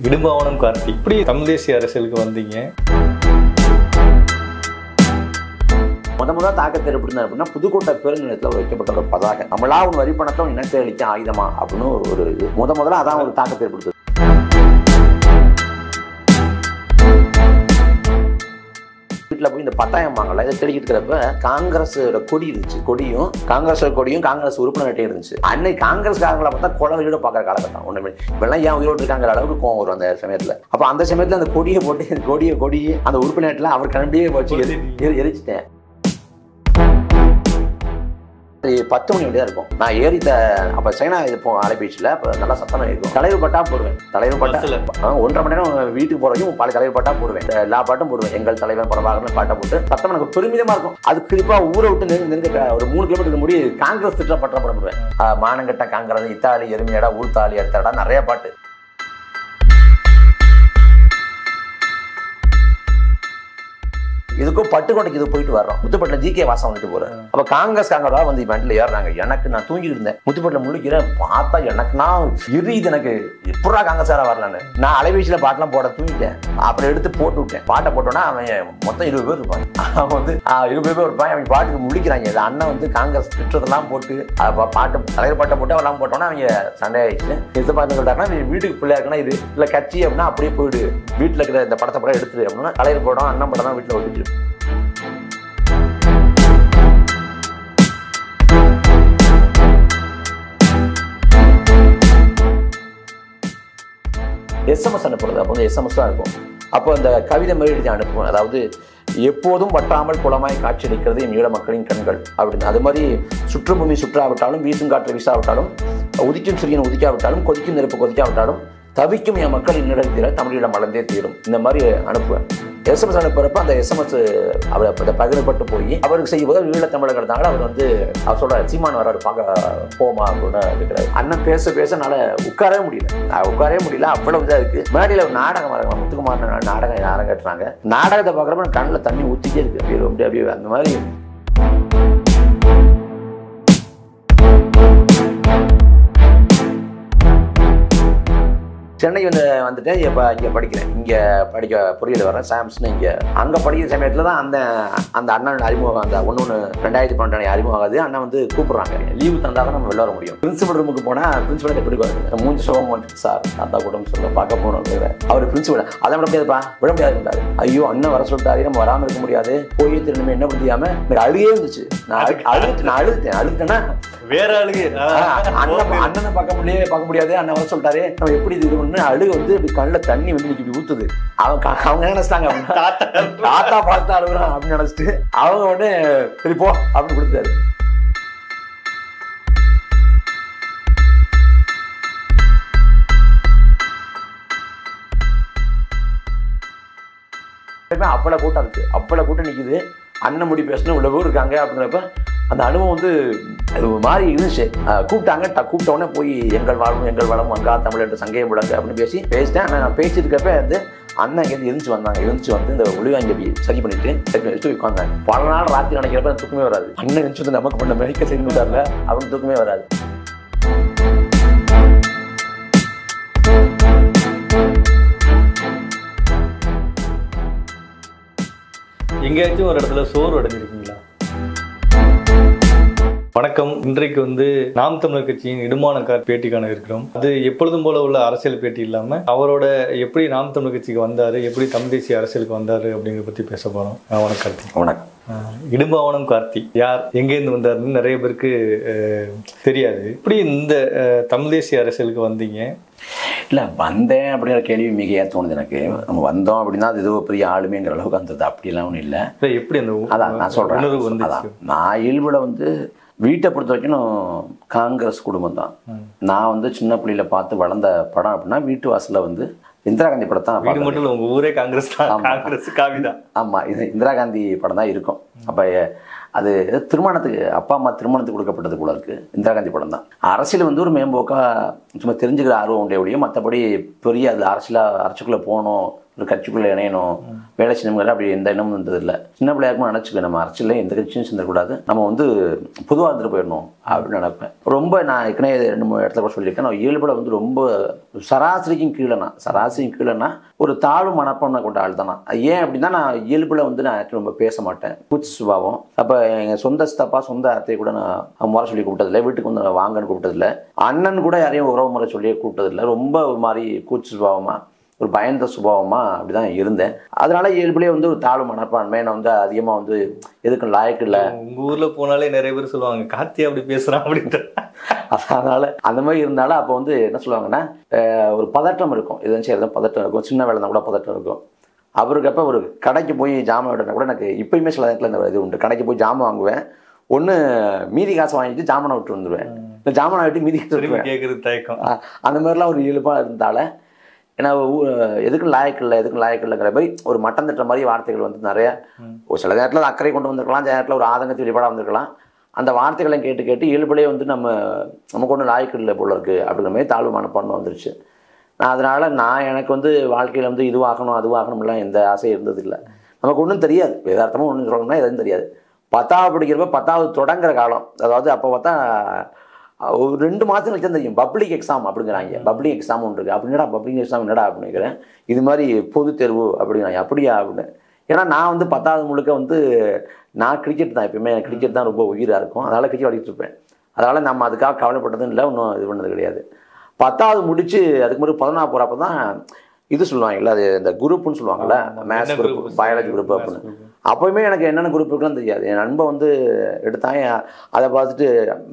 இடும்பாவனம் கார்த்தி இப்படி தமிழ் தேசிய அரசியலுக்கு வந்தீங்க. முதல் தாக்கத்தை ஏற்படுத்தினா அப்படின்னா புதுக்கோட்டை பெருநிலத்தில் வைக்கப்பட்ட ஒரு பதாக நம்மளா ஒரு வரி பணத்தை இனத்தை அளிக்க ஆயுதமா அப்படின்னு ஒரு இது முதல்ல அதான் ஒரு தாக்கத்தை ஏற்படுத்துது. வீட்டில் போய் இந்த பட்டாயம் வாங்கல இதை தெளிக்கிட்டு இருக்கிறப்ப காங்கிரஸோட கொடி இருந்துச்சு, காங்கிரஸ் உறுப்பினர் அட்டை இருந்துச்சு. அன்னைக்கு காங்கிரஸ்காரங்களை பார்த்தா குழந்தையோட பார்க்குற காலகட்டம் ஒன்றுமே இப்பெல்லாம் ஏன் உயிரோடு இருக்காங்கிற அளவுக்கு கோவம் வரும் அந்த சமயத்தில். அப்போ அந்த சமயத்தில் அந்த கொடியை போட்டு கொடியை அந்த உறுப்பினர்ல அவர் கிளம்பியே வச்சு எரிச்சிட்டேன். 10 மணி வழியாக இருக்கும். நான் ஏறித்த அப்போ சைனா இது அலைபேச்சியில் இப்போ நல்லா சத்தமாக இருக்கும். தலைவர் பட்டா போடுவேன். 1.5 மணி நேரம் வீட்டுக்கு போகிற வரைக்கும் பல தலைவர் பட்டா போடுவேன். எல்லா பாட்டும் போடுவேன். எங்கள் தலைவர் பரவாயில்ல பாட்டை போட்டு சத்தம் எனக்கு பெருமிதமாக இருக்கும். அது குறிப்பாக ஊரை விட்டு நெருங்க ஒரு 3 கிலோமீட்டருக்கு முடி காங்கிரஸ் திட்ட பட்டம் போடுவேன். மானங்கட்ட காங்கிரஸ், இத்தாலி எருமையடா, ஊர்த்தாலி எடுத்தாடா, நிறைய பாட்டு. இதுக்கும் பட்டுக்கோட்டைக்கு இது போயிட்டு வர்றோம். முத்துப்பட்டில் ஜிகே வாசம் வந்துட்டு போறேன். அப்ப காங்கிரஸ்காரங்களா வந்து வண்டியில ஏறாங்க. எனக்கு நான் தூங்கிட்டு இருந்தேன். முத்துப்பட்டில் முழிக்கிறேன். பார்த்தா எனக்குன்னா எரியுது. எனக்கு எப்படா காங்கிரஸாரா வரலான்னு நான் அலைபேசியில பாட்டெல்லாம் போட தூங்கிட்டேன். அப்புறம் எடுத்து போட்டு விட்டேன். பாட்டை போட்டோன்னா அவன் மொத்தம் 20 பேர் இருப்பான். அவன் வந்து 20 பேர் இருப்பான். அவன் பாட்டுக்கு முழிக்கிறாங்க. அண்ணன் வந்து காங்கிரஸ் திட்டத்தெல்லாம் போட்டு பாட்டு தலைவர் பாட்டை போட்டு அவெல்லாம் போட்டோன்னா அவங்க சண்டை ஆயிடுச்சு. எது பார்த்து சொல்லிட்டாங்கன்னா வீட்டுக்கு பிள்ளையா இருக்குன்னா இது இல்ல கட்சி அப்படின்னா அப்படியே போயிடு, வீட்டுல இருக்கிற இந்த படத்தை படம் எடுத்துரு அப்படின்னா தலைவர் படம் அண்ணன் படம் தான் வீட்டுல ஒட்டிச்சு. SMS அனுப்புறது. அப்போ வந்து SMS தான் இருக்கும். அப்போ அந்த கவிதை மாதிரி எழுதி அனுப்புவோம். அதாவது எப்போதும் வட்டாமல் குளமாய் காட்சியளிக்கிறது என் ஈழ மக்களின் கண்கள் அப்படின்னு. அது மாதிரி சுற்றுபூமி சுற்றாவிட்டாலும், வீசும் காற்று வீசாவிட்டாலும், உதிக்கும் சூரியன் உதிக்காவிட்டாலும், கொதிக்கும் நெருப்பு கொதிக்காவிட்டாலும், தவிக்கும் என் மக்களின் நிலத்தீர தமிழீழம் மலர்ந்தே தீரும். இந்த மாதிரி அனுப்புவேன். SMS அனுப்புறப்ப அந்த SMS அவர் பகிரப்பட்டு போய் அவருக்கு செய்யும் போது ஈழ தமிழர்கள் இருந்தாங்க. அவர் வந்து அவர் சொல்றாரு, சீமான் வர்றாரு பார்க்க போமா அப்படின்னு இருக்கிறாரு. அண்ணன் பேச என்னால உட்காரவே முடியல. அவ்வளவு இதா இருக்கு. மேடையில ஒரு நாடகம் வராங்க, முத்துக்குமார் நாடகம் யாரும் கட்டுறாங்க. நாடகத்தை பார்க்குறப்ப கண்ணில் தண்ணி ஊற்றிட்டே இருக்கு. அப்படியே அந்த மாதிரி சென்னை வந்துட்டு இப்போ இங்கே படிக்கிறேன். இங்கே படிக்க பொறியியல் வரேன். சாம்சன் இங்கே அங்கே படிக்கிற சமயத்தில் தான் அந்த அண்ணன் அறிமுகம், அந்த 2012 அறிமுகம் ஆகுது. அண்ணன் வந்து கூப்பிட்றாங்க. லீவு தந்தால் தான் நம்ம வெளில வர முடியும். பிரின்சிபல் ரூமுக்கு போனால் பிரின்சிபல் எப்படி வருது, மூஞ்சி சோகம் வந்து சார் தாத்தா கூட சொல்ல பார்க்க போகணும். அவர் பிரின்சிபல் அதை விட முடியாதுன்றாரு. ஐயோ அண்ணன் வர சொல்லிட்டாரு, நம்ம வராமல் இருக்க முடியாது, போய் திரும்ப என்ன முடியாமல் எனக்கு அழுகே இருந்துச்சு. நான் அழுதுட்டேன்னா வேற அழுகு. அண்ணனை பார்க்க முடியாது, அண்ணன் வர சொல்லிட்டாரு, நம்ம எப்படி இது அழுகு வந்து இப்படி கண்ணில் தண்ணி வந்து இப்படி ஊத்துது. அவங்க நினைச்சிட்டாங்க தாத்தா பார்த்து அழுகுறான் அப்படின்னு நினைச்சிட்டு அவங்க உடனே சரி போ அப்படின்னு கொடுத்தாரு. அவ்வளவு கூட்டம் நிக்குது. அண்ணன் முடி பேசணும் இவ்வளவு பேர் இருக்காங்க அப்படிங்கிறப்ப அந்த அனுபவம் வந்து அது ஒரு மாதிரி இருந்துச்சு. கூப்பிட்ட உடனே போய் எங்கள் வளம் அங்கா தமிழ் என்று சங்கையை முழங்க அப்படின்னு பேசிட்டேன். ஆனால் நான் பேசிட்டு இருக்கப்ப வந்து அண்ணன் இங்கே எழுந்துச்சு வந்து இந்த ஒளிவாங்கி சரி பண்ணிட்டு உட்காந்தாங்க. பல நாள் ராத்திரி நினைக்கிறப்ப தூக்கமே வராது. அண்ணன் எழுந்து வந்து நமக்கு பண்ண மெடிக்க செய்யல அப்படின்னு தூக்கமே வராது. எங்கேயாச்சும் ஒரு இடத்துல சோறு அடைஞ்சிருக்கீங்களா? வணக்கம். இன்றைக்கு வந்து நாம் தமிழர் கட்சியின் இடும்பாவனம் பேட்டிக்கான இருக்கிறோம். அது எப்பொழுதும் போல உள்ள அரசியல் பேட்டி இல்லாம அவரோட எப்படி நாம் தமிழர் கட்சிக்கு வந்தாரு, எப்படி தமிழ் தேசிய அரசியலுக்கு வந்தாரு அப்படிங்கிறத பத்தி பேச போறோம். வணக்கம் கார்த்தி. வணக்கம். இடும்பாவனம் கார்த்தி யார், எங்கேருந்து வந்தாருன்னு நிறைய பேருக்கு தெரியாது. இப்படி இந்த தமிழ் தேசிய அரசியலுக்கு வந்தீங்க? இல்லை வந்தேன் அப்படிங்கிற கேள்வி மிகையாக தோணுது எனக்கு. நம்ம வந்தோம் அப்படின்னா அது ஏதோ பெரிய ஆளுமைங்கிற அளவுக்கு வந்தது அப்படிலாம் ஒன்றும் இல்லை. எப்படி அந்த அதான் நான் சொல்கிறேன். அதான் நான் இயல்புல வந்து வீட்டை பொறுத்த வரைக்கும் காங்கிரஸ் குடும்பம் தான். நான் வந்து சின்ன பிள்ளையில பார்த்து வளர்ந்த படம் அப்படின்னா வீட்டு வாசலில் வந்து இந்திரா காந்தி படம் தான். மட்டும் இல்லை, உங்கள் ஊரே காங்கிரஸ் காவிதான். ஆமாம், இது இந்திரா காந்தி படம் தான் இருக்கும். அப்போ அது திருமணத்துக்கு அப்பா அம்மா திருமணத்துக்கு கொடுக்கப்பட்டது போல இருக்கு. இந்திரா காந்தி படம் தான். அரசியல் வந்து ஒரு மேம்போக்கா சும்மா தெரிஞ்சுக்கிற ஆர்வம் உண்டே ஒழிய மற்றபடி பெரிய அதில் அரசுக்குள்ளே போகணும், ஒரு கட்சிக்குள்ளே இணையணும், வேலை செய்யணுங்கிற அப்படி எந்த எண்ணமும் இருந்ததில்லை. சின்ன பிள்ளையாருக்கும் நினச்சிக்குவேன், நம்ம அரசியலில் எந்த கட்சியும் சேர்ந்துக்கூடாது, நம்ம வந்து பொதுவாக இருந்துட்டு போயிடணும் அப்படின்னு நினைப்பேன். ரொம்ப நான் ஏற்கனவே 2-3 இடத்துல கூட சொல்லியிருக்கேன், நான் இயல்பில் வந்து ரொம்ப சராசரிக்கும் கீழேனா ஒரு தாழ்வு மனப்பான்மை கொண்ட ஆள் தான். ஏன் அப்படின்னா நான் இயல்பில் வந்து நான் ரொம்ப பேச மாட்டேன், கூச்ச சுபாவம். அப்போ எங்கள் சொந்த சித்தப்பா சொந்த அத்தையை கூட நான் முறை சொல்லி கூப்பிட்டதில்லை, வீட்டுக்கு வந்து வாங்கன்னு கூப்பிட்டதில்லை, அண்ணன் கூட யாரையும் உறவு முறை சொல்லி கூப்பிட்டதில்லை. ரொம்ப ஒரு மாதிரி கூச்ச சுபாவமாக ஒரு பயந்த சுபாவமாக அப்படி தான் இருந்தேன். அதனால இயல்புலேயே வந்து ஒரு தாழ்வு மனப்பான்மை, நான் வந்து அதிகமாக வந்து எதுக்கும் லாயக்கு இல்லை. உங்கள் ஊரில் போனாலே நிறைய பேர் சொல்லுவாங்க கார்த்தி அப்படி பேசுகிறான் அப்படின்ட்டு. அதனால் அந்த மாதிரி இருந்தாலும் அப்போ வந்து என்ன சொல்லுவாங்கன்னா ஒரு பதட்டம் இருக்கும், எதுவும் செய்யறது பதட்டம் இருக்கும், சின்ன வேலை தான் கூட பதட்டம் இருக்கும். அவருக்கு அப்போ ஒரு கடைக்கு போய் ஜாமான் விடனா கூட எனக்கு இப்போயுமே சில நேரத்தில் இந்த இது உண்டு. கடைக்கு போய் ஜாமான் வாங்குவேன், ஒன்று மீதி காசு வாங்கிட்டு ஜாமானை விட்டு வந்துடுவேன், இல்லை ஜாமானை விட்டு மீதி கேட்குறது தயக்கம். அந்த மாதிரிலாம் ஒரு இயல்பாக இருந்தால ஏன்னா எதுக்கும் லாயக்கில்லைங்கிற மாதிரி ஒரு மட்டம் தட்டுற மாதிரி வார்த்தைகள் வந்து நிறைய ஒரு சில நேரத்தில் அக்கறை கொண்டு வந்திருக்கலாம், சில நேரத்தில் ஒரு ஆதங்கத்தை வெளிப்பாடாக வந்திருக்கலாம். அந்த வார்த்தைகளை கேட்டு இயல்புலேயே வந்து நமக்கு ஒன்றும் லாயக்கு இல்லை போல இருக்குது அப்படிங்கிற மாதிரி தாழ்வு மனப்பான்மை வந்துருச்சு. அதனால் எனக்கு வந்து வாழ்க்கையில் வந்து இதுவாகணும் அதுவாகணும்லாம் எந்த ஆசையும் இருந்ததில்லை. நமக்கு ஒன்றும் தெரியாது, வேதார்த்தமாக ஒன்றும் சொல்லணும்னா எதுவும் தெரியாது. 10வது படிக்கிறப்ப 10வது தொடங்குற காலம், அதாவது அப்போ பார்த்தா ஒரு 2 மாதம் கழிச்சு தெரியும் பப்ளிக் எக்ஸாம் அப்படிங்கிறாங்க. பப்ளிக் எக்ஸாம் ஒன்று இருக்குது. அப்படின்னா பப்ளிக் எக்ஸாம் என்னடா அப்படிங்கிறேன், இது மாதிரி பொது தேர்வு அப்படிங்கிறாங்க. அப்படியா அப்படின்னு. ஏன்னா நான் வந்து 10வது முழுக்க வந்து நான் கிரிக்கெட் தான், எப்பயுமே கிரிக்கெட் தான் ரொம்ப உயிராக இருக்கும், அதனால் கிரிக்கெட் விளையாடிட்டு இருப்பேன். அதனால் நம்ம அதுக்காக கவலைப்பட்டதும் இல்லை, ஒன்றும் இது பண்ணது கிடையாது. 10வது முடிச்சு அதுக்கு முன்னாடி 11வது போகிறப்ப தான் இது சொல்லுவாங்கல்ல, அது இந்த குரூப்புன்னு சொல்லுவாங்கள்ல, மேத்ஸ் குரூப், பயாலஜி குரூப் அப்படின்னு. அப்போயுமே எனக்கு என்னென்ன குரூப் இருக்குன்னு தெரியாது. என் நண்பன் வந்து எடுத்தான், அதை பார்த்துட்டு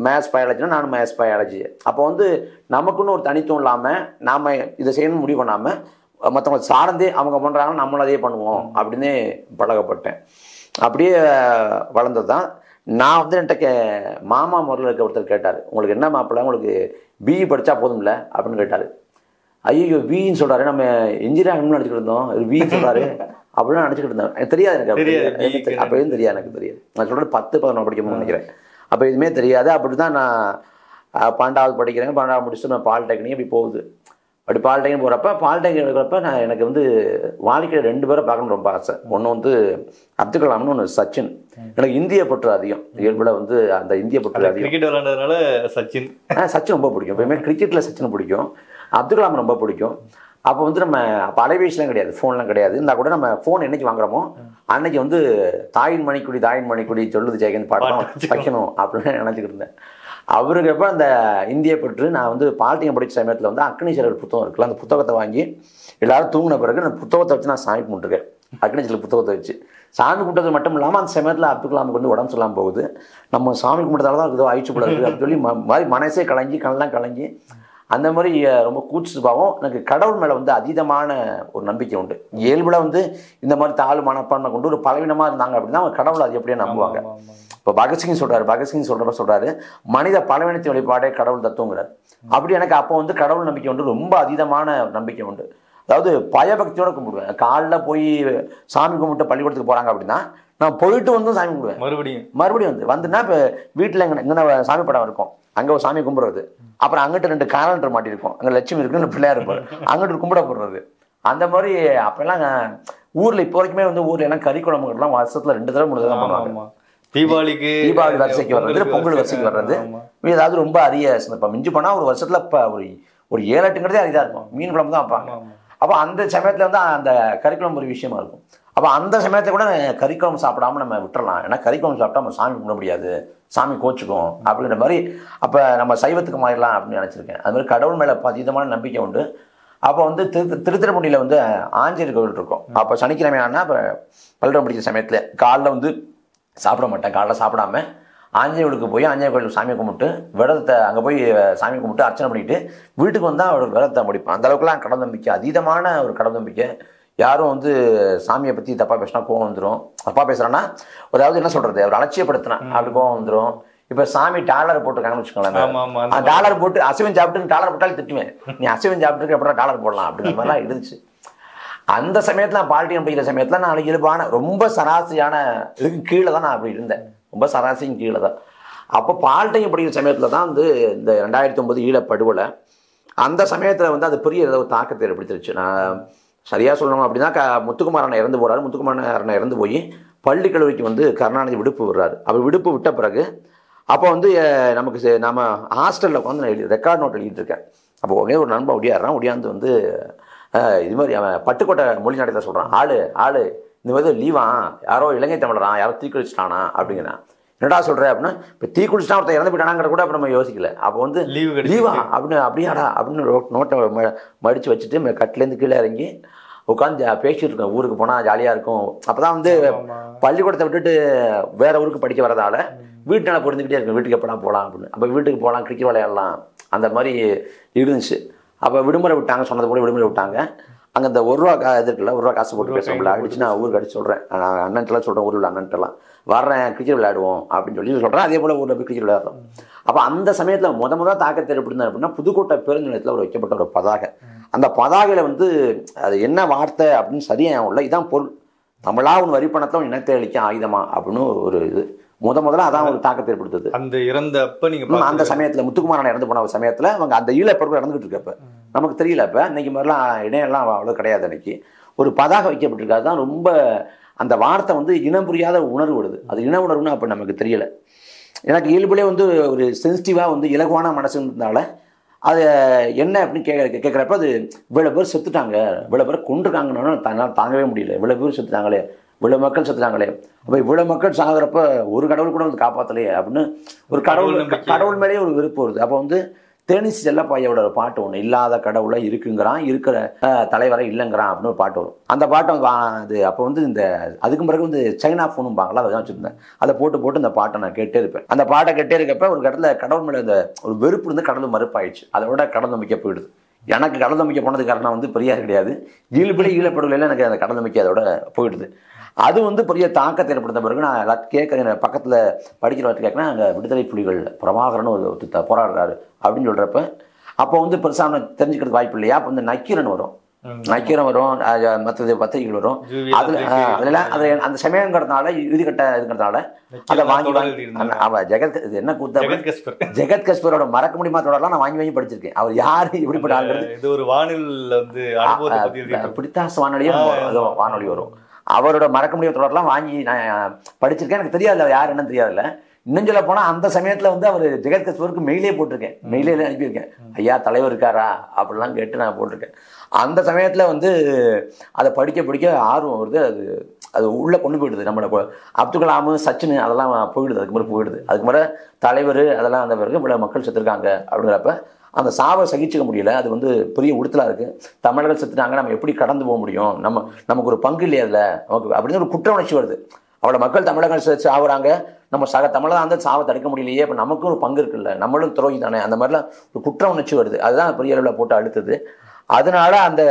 மேத்ஸ் பயாலஜினா நானும் மேத்ஸ் பயாலஜி. அப்போ வந்து நமக்குன்னு ஒரு தனித்துவம் இல்லாமல் நாம் இதை செய்யணும்னு முடிவு பண்ணாமல் மற்றவங்க சார்ந்தே அவங்க பண்ணுறாங்கன்னா நம்மளும் அதே பண்ணுவோம் அப்படின்னே பழகப்பட்டேன். அப்படியே வளர்ந்தது தான். நான் வந்து என்கிட்ட மாமா முறையில் இருக்க ஒருத்தர் கேட்டார், உங்களுக்கு என்ன மாப்பிள்ளை, உங்களுக்கு பிஇ படித்தா போதும்ல அப்படின்னு கேட்டார். ஐயோ பின்னு சொல்கிறாரு, நம்ம இன்ஜினியரிங் நினச்சிக்கிட்டு இருந்தோம், பின்னு சொல்கிறாரு அப்படின்னு நினச்சிக்கிட்டு இருந்தேன். எனக்கு தெரியாது, எனக்கு அப்போ எதுவும் தெரியாது, எனக்கு தெரியாது. நான் சொல்கிறது 10-11 படிக்கணும்னு நினைக்கிறேன். அப்போ எதுவுமே தெரியாது. அப்படி தான் நான் 12வது படிக்கிறேன். 12வது முடிச்சுட்டு நான் பாலிடெக்னிக் அப்படி போகுது. அப்படி பாலிடெக்னிக் போகிறப்ப பாலிடெக்னிக் எடுக்கிறப்ப எனக்கு வந்து வாழ்க்கையில் 2 பேரை பார்க்கணும்னு ரொம்ப ஆசை. ஒன்று வந்து அப்துல் கலாம்னு, ஒன்று சச்சின். எனக்கு இந்திய பற்று அதிகம், இயல்புல வந்து அந்த இந்திய பற்று அதிகம். கிரிக்கெட் விளையாண்டதுனால சச்சின் ரொம்ப பிடிக்கும். எப்பயுமே கிரிக்கெட்டில் சச்சின் பிடிக்கும், அப்துல் கலாம் ரொம்ப பிடிக்கும். அப்போ வந்து நம்ம அப்போ அலைபேசிலாம் கிடையாது, ஃபோன்லாம் கிடையாது. இருந்தால் கூட நம்ம ஃபோன் என்னைக்கு வாங்குறோமோ அன்னைக்கு வந்து தாயின் மணிக்குடி சொல்லுது ஜெயகந்த் பாடம் வைக்கணும் அப்படின்னு நினச்சிக்கிட்டு இருந்தேன். அவருக்கு எப்போ அந்த இந்திய பற்று, நான் வந்து பாலிடெக்னிக் படித்த சமயத்தில் வந்து அக்னிச்சரர் புத்தகம் இருக்குல்ல, அந்த புத்தகத்தை வாங்கி எல்லாரும் தூங்கின பிறகு அந்த புத்தகத்தை வச்சு நான் சாமி கும்பிட்டுருக்கேன். அக்னிச்சரர் புத்தகத்தை வச்சு சாமி கும்பிட்டது மட்டும் இல்லாமல் அந்த சமயத்தில் அப்துல் கலாமுக்கு வந்து உடம்பு சொல்லாமல் போகுது, நம்ம சாமி கும்பிட்டதால தான் ஏதோ ஆயிடுச்சு போல இருக்குது அப்படின்னு சொல்லி மாதிரி மனசே கண்ணெல்லாம் கலங்கி அந்த மாதிரி ரொம்ப கூச்சு சுபாவம். எனக்கு கடவுள் மேலே வந்து அதீதமான ஒரு நம்பிக்கை உண்டு. இயல்பில் வந்து இந்த மாதிரி தாழ்வு மனப்பான்மை கொண்டு ஒரு பலவீனமாக இருந்தாங்க அப்படின்னா அவங்க கடவுள் அது எப்படியே நம்புவாங்க. இப்போ பகத்சிங் சொல்கிறாரு மனித பலவீனத்தின் வெளிப்பாடே கடவுள் தத்துவங்கிறார். அப்படி எனக்கு அப்போ வந்து கடவுள் நம்பிக்கை உண்டு, ரொம்ப அதீதமான நம்பிக்கை உண்டு. அதாவது பயபக்தியோட கும்பிடுவேன். காலைல போய் சாமி கும்பிட்டு பள்ளிக்கூடத்துக்கு போகிறாங்க அப்படின்னா நான் போயிட்டு வந்து சாமி கும்பிடுவேன். மறுபடியும் வந்துன்னா இப்போ வீட்டில் எங்கே சாமி படம் இருக்கும், அங்கே ஒரு சாமி கும்பிட்றது. அப்புறம் அங்கிட்ட 2 காலண்டர் மாட்டிருக்கும், அங்கே லட்சுமி இருக்குன்னு பிள்ளையார் இருப்பார், அங்கிட்டு கும்பிட போடுறது. அந்த மாதிரி அப்போல்லாம் ஊரில் இப்போ வரைக்குமே வந்து ஊரில் எல்லாம் கறி குழம்புலாம் வருஷத்தில் 2 தடவை 3 தடவை பண்ணுவாங்க. தீபாவளி வரிசைக்கு வர்றது, பொங்கல் வரிசைக்கு வர்றது, ஏதாவது ரொம்ப அரிய சந்தர்ப்பம். மிஞ்சி போனால் ஒரு வருஷத்தில் இப்போ ஒரு 7-8ங்கிறதே அரிதாக இருக்கும். மீன் குழம்பு தான் வைப்பாங்க. அப்போ அந்த சமயத்தில் வந்து அந்த கறிக்குழம்பு ஒரு விஷயமா இருக்கும். அப்போ அந்த சமயத்தில் கூட கறிக்குழம்பு சாப்பிடாம நம்ம விட்டுறலாம், ஏன்னா கறிக்குழம்பு சாப்பிட்டா நம்ம சாமி கும்பிட முடியாது, சாமி கோச்சுக்கும் அப்படிங்கிற மாதிரி. அப்போ நம்ம சைவத்துக்கு மாறிடலாம் அப்படின்னு நினச்சிருக்கேன். அது மாதிரி கடவுள் மேலே அதீதமான நம்பிக்கை உண்டு. அப்போ வந்து திருத்துறைப்பூண்டியில் வந்து ஆஞ்சநேயர் கோவில் இருக்கும். அப்போ சனிக்கிழமை ஆனால் இப்போ பள்ளிக்கூடம் படிக்கிற சமயத்தில் காலைல வந்து சாப்பிட மாட்டேன். காலைல சாப்பிடாம ஆஞ்சநேயருக்கு போய் ஆஞ்சநேயர் கோயிலுக்கு சாமி கும்பிட்டு விரதத்தை அங்கே போய் சாமி கும்பிட்டு அர்ச்சனை பண்ணிட்டு வீட்டுக்கு வந்தால் அவரோட விரதத்தை முடிப்பேன். அந்த அளவுக்குலாம் கடவுள் நம்பிக்கை, அதீதமான ஒரு கடவுள் நம்பிக்கை. யாரும் வந்து சாமியை பற்றி தப்பாக பேசினா கோவம் வந்துடும். தப்பாக பேசுகிறான்னா அதாவது என்ன சொல்கிறது, அவர் அலட்சியப்படுத்தினா அப்படி கோவம் வந்துடும். இப்போ சாமி டாலர் போட்டிருக்காங்கன்னு வச்சுக்கோங்களேன், டாலர் போட்டு அசைவம் சாப்பிட்டு டாலர் போட்டாலும் திட்டுவேன், நீ அசைவம் சாப்பிட்டு எப்படா டாலர் போடலாம் அப்படிங்கிற மாதிரிலாம் இருந்துச்சு. அந்த சமயத்தில் நான் பாலிட்டியம் படிக்கிற சமயத்தில் நான் இயல்பான ரொம்ப சராசரியான இதுக்கு கீழே தான் நான் அப்படி இருந்தேன், ரொம்ப சராசரியும் கீழே தான். அப்போ பாலிட்டியம் படிக்கிற சமயத்தில் தான் வந்து இந்த 2009 ஈழப்படுகொலை அந்த சமயத்தில் வந்து அது பெரிய ஏதோ தாக்கத்தை ஏற்படுத்திருச்சு. நான் சரியாக சொல்லணும் அப்படின்னா முத்துக்குமாரனை இறந்து போகிறாரு. முத்துக்குமாரனை இறந்து போய் பள்ளி கல்லூரிக்கு வந்து கருணாநிதி விடுப்பு விடுறாரு. அவர் விடுப்பு விட்ட பிறகு அப்போ வந்து நமக்கு நம்ம ஹாஸ்டலில் உட்காந்து நான் ரெக்கார்ட் நோட் எழுதிட்டு இருக்கேன். அப்போ ஒரே ஒரு நண்பன் ஒடியாந்து வந்து இது மாதிரி அவன் பட்டுக்கோட்டை மொழி நாட்டத்தை சொல்கிறான், ஆளு இந்த மாதிரி லீவா யாரோ இலங்கை தமிழரான் யாரோ தீக்குளிச்சிட்டானா அப்படிங்கிறான். என்னடா சொல்கிறேன் அப்படின்னா, இப்போ தீக்குளிச்சிட்டா ஒருத்தர் இறந்து போயிட்டானாங்கிற கூட அப்போ நம்ம யோசிக்கல. அப்போ வந்து லீவா அப்படியாடா அப்படின்னு நோட்டை மடித்து வச்சுட்டு கட்டிலேருந்து கீழே இறங்கி உட்காந்து பேசிட்டு இருக்கேன். ஊருக்கு போனால் ஜாலியாக இருக்கும். அப்போ தான் வந்து பள்ளிக்கூடத்தை விட்டுட்டு வேற ஊருக்கு படிக்க வரதால வீட்டில் புரிஞ்சுக்கிட்டே இருக்கேன், வீட்டுக்கு எப்படா போகலாம் அப்படின்னு. அப்போ வீட்டுக்கு போகலாம், கிரிக்கெட் விளையாடலாம், அந்த மாதிரி இருந்துச்சு. அப்போ விடுமுறை விட்டாங்க, சொன்னது கூட விடுமுறை விட்டாங்க. அங்கே இந்த ₹1 இது இருக்குல்ல, ₹1 காசு போட்டு பேசுகிறோம்ல, அடிச்சு நான் ஊருக்கு அடிச்சு சொல்கிறேன், அண்ணன்ட்டெல்லாம் சொல்கிறேன், ஊரில் அண்ணன்ட்டெல்லாம் வர்றேன், கிரிக்கெட் விளையாடுவோம் அப்படின்னு சொல்லி சொல்கிறேன். அதே போல் ஊரில் போய் கிரிக்கெட் விளையாடுறோம். அப்போ அந்த சமயத்தில் முதல் தாக்கத்தை ஏற்படுத்தினது அப்படின்னா, புதுக்கோட்டை பேருந்து நிலையத்தில் ஒரு வைக்கப்பட்ட ஒரு பதாகை. அந்த பதாகையில் வந்து அது என்ன வார்த்தை அப்படின்னு சரியாக உள்ள இதான் பொருள், தமிழா உன் வரிப்பணத்தை இனத்தை அளிக்க ஆயுதமா அப்படின்னு ஒரு இது முதல்ல அதான் ஒரு தாக்கத்தை ஏற்படுத்துது. அந்த இறந்த அப்ப நீங்க அந்த சமயத்தில் முத்துக்குமாரன் இறந்து போன சமயத்தில் அவங்க அந்த ஈழப்பொருள் இறந்துகிட்டு இருக்கப்ப நமக்கு தெரியல. இப்போ இன்னைக்கு மாதிரிலாம் இணையெல்லாம் அவ்வளோ கிடையாது. அன்னைக்கு ஒரு பதாகை வைக்கப்பட்டிருக்காது தான் ரொம்ப அந்த வார்த்தை வந்து இனம் புரியாத உணர்வு வருது. அது இன உணர்வுன்னு அப்போ நமக்கு தெரியல. எனக்கு இயல்புலே வந்து ஒரு சென்சிட்டிவாக வந்து இலகுவான மனசுனால அது என்ன அப்படின்னு கேட்குறப்ப அது இவ்வளோ பேர் செத்துட்டாங்க, இவ்வளோ பேர் கொண்டிருக்காங்கன்னு தன்னால் தாங்கவே முடியல. இவ்வளோ பேர் செத்துட்டாங்களே, இவ்வளோ மக்கள் செத்துட்டாங்களே, அப்போ இவ்வளோ மக்கள் சாகிறப்ப ஒரு கடவுள் கூட வந்து காப்பாற்றலையே அப்படின்னு ஒரு கடவுள் மேலேயே ஒரு விருப்பம் வருது. அப்போ வந்து தேனிசி செல்லப்பாயோட ஒரு பாட்டு ஒன்று, இல்லாத கடவுளை இருக்குங்கிறான், இருக்கிற தலைவரை இல்லைங்கிறான் அப்படின்னு ஒரு பாட்டு வரும். அந்த பாட்டை அது அப்போ வந்து இந்த அதுக்கு பிறகு வந்து சைனா ஃபோனும்பாங்களா, அதை தான் வச்சுருந்தேன். அதை போட்டு இந்த பாட்டை நான் கேட்டே இருப்பேன். அந்த பாட்டை கேட்டே இருக்கப்ப ஒரு இடத்துல கடவுள் மேலே இந்த ஒரு வெறுப்பு இருந்து கடவுள் மறுப்பாயிடுச்சு. அதோட கடவுள் நம்பிக்கை போயிடுது. எனக்கு கடவுள் நம்பிக்கை போனது காரணம் வந்து பெரியார் கிடையாது, ஈழ்படி ஈழப்படுகையில் எனக்கு அந்த கடவுள் நம்பிக்கை அதோட போயிடுது. அது வந்து பெரிய தாக்கத்தை ஏற்படுத்த பிறகு நான் எல்லாத்தையும் கேட்குறேன், பக்கத்தில் படிக்கிறவர்கிட்ட கேட்குறேன், அங்கே விடுதலை புலிகள் பிரபாகரன் ஒரு போராடுறாரு அப்படின்னு சொல்கிறப்ப அப்போ வந்து பெருசாக தெரிஞ்சுக்கிறதுக்கு வாய்ப்பு இல்லையா. அப்போ வந்து நக்கீரன் வரும், மற்ற பத்திரிகைகள் வரும். அதில் அந்த சமயங்கிறதுனால இறுதிக்கட்ட இதுங்கிறதுனால அதை வாங்கி அவன் என்ன கூத்த ஜெகத் கஸ்பரோட மறக்க முடியுமா தொடரலாம் நான் வாங்கி படிச்சிருக்கேன். அவர் யாரு இப்படிப்பட்ட பிடித்தாச வானொலி வரும். அவரோட மறக்க முடியாத தொடரெல்லாம் வாங்கி நான் படிச்சிருக்கேன். எனக்கு தெரியாதுல்ல யார் என்னன்னு தெரியாதுல்ல. இன்னும் சொல்ல போனால் அந்த சமயத்தில் வந்து அவர் ஜெகத் கஸ்பருக்கு மெயிலே போட்டிருக்கேன், மெயிலே அனுப்பியிருக்கேன், ஐயா தலைவர் இருக்காரா அப்படிலாம் கேட்டு நான் போட்டிருக்கேன். அந்த சமயத்தில் வந்து அதை படிக்க ஆர்வம் வருது. அது உள்ளே கொண்டு போயிடுது. நம்மளோட அப்துல் கலாம், சச்சின் அதெல்லாம் போயிடுது. அதுக்கு முறை போயிடுது. அதுக்கு முறை தலைவர் அதெல்லாம் அந்த பிறகு இவ்வளோ மக்கள் செத்துருக்காங்க அப்படிங்கிறப்ப அந்த சாவை சகிச்சுக்க முடியல. அது வந்து பெரிய உறுத்தலாக இருக்குது. தமிழர்கள் செத்துட்டாங்க, நம்ம எப்படி கடந்து போக முடியும், நமக்கு ஒரு பங்கு இல்லையா அதில் நமக்கு அப்படின்னு ஒரு குற்ற உணர்ச்சி வருது. அவ்வளோ மக்கள் தமிழர்கள் சாவுறாங்க, நம்ம தமிழக அந்த சாவை தடுக்க முடியலையே, இப்போ நமக்கும் ஒரு பங்கு இருக்குல்ல, நம்மளும் துரோகி தானே, அந்த மாதிரிலாம் ஒரு குற்ற உணர்ச்சி வருது. அதுதான் பெரிய அளவில் போட்டு அழுத்துது. அதனால அந்த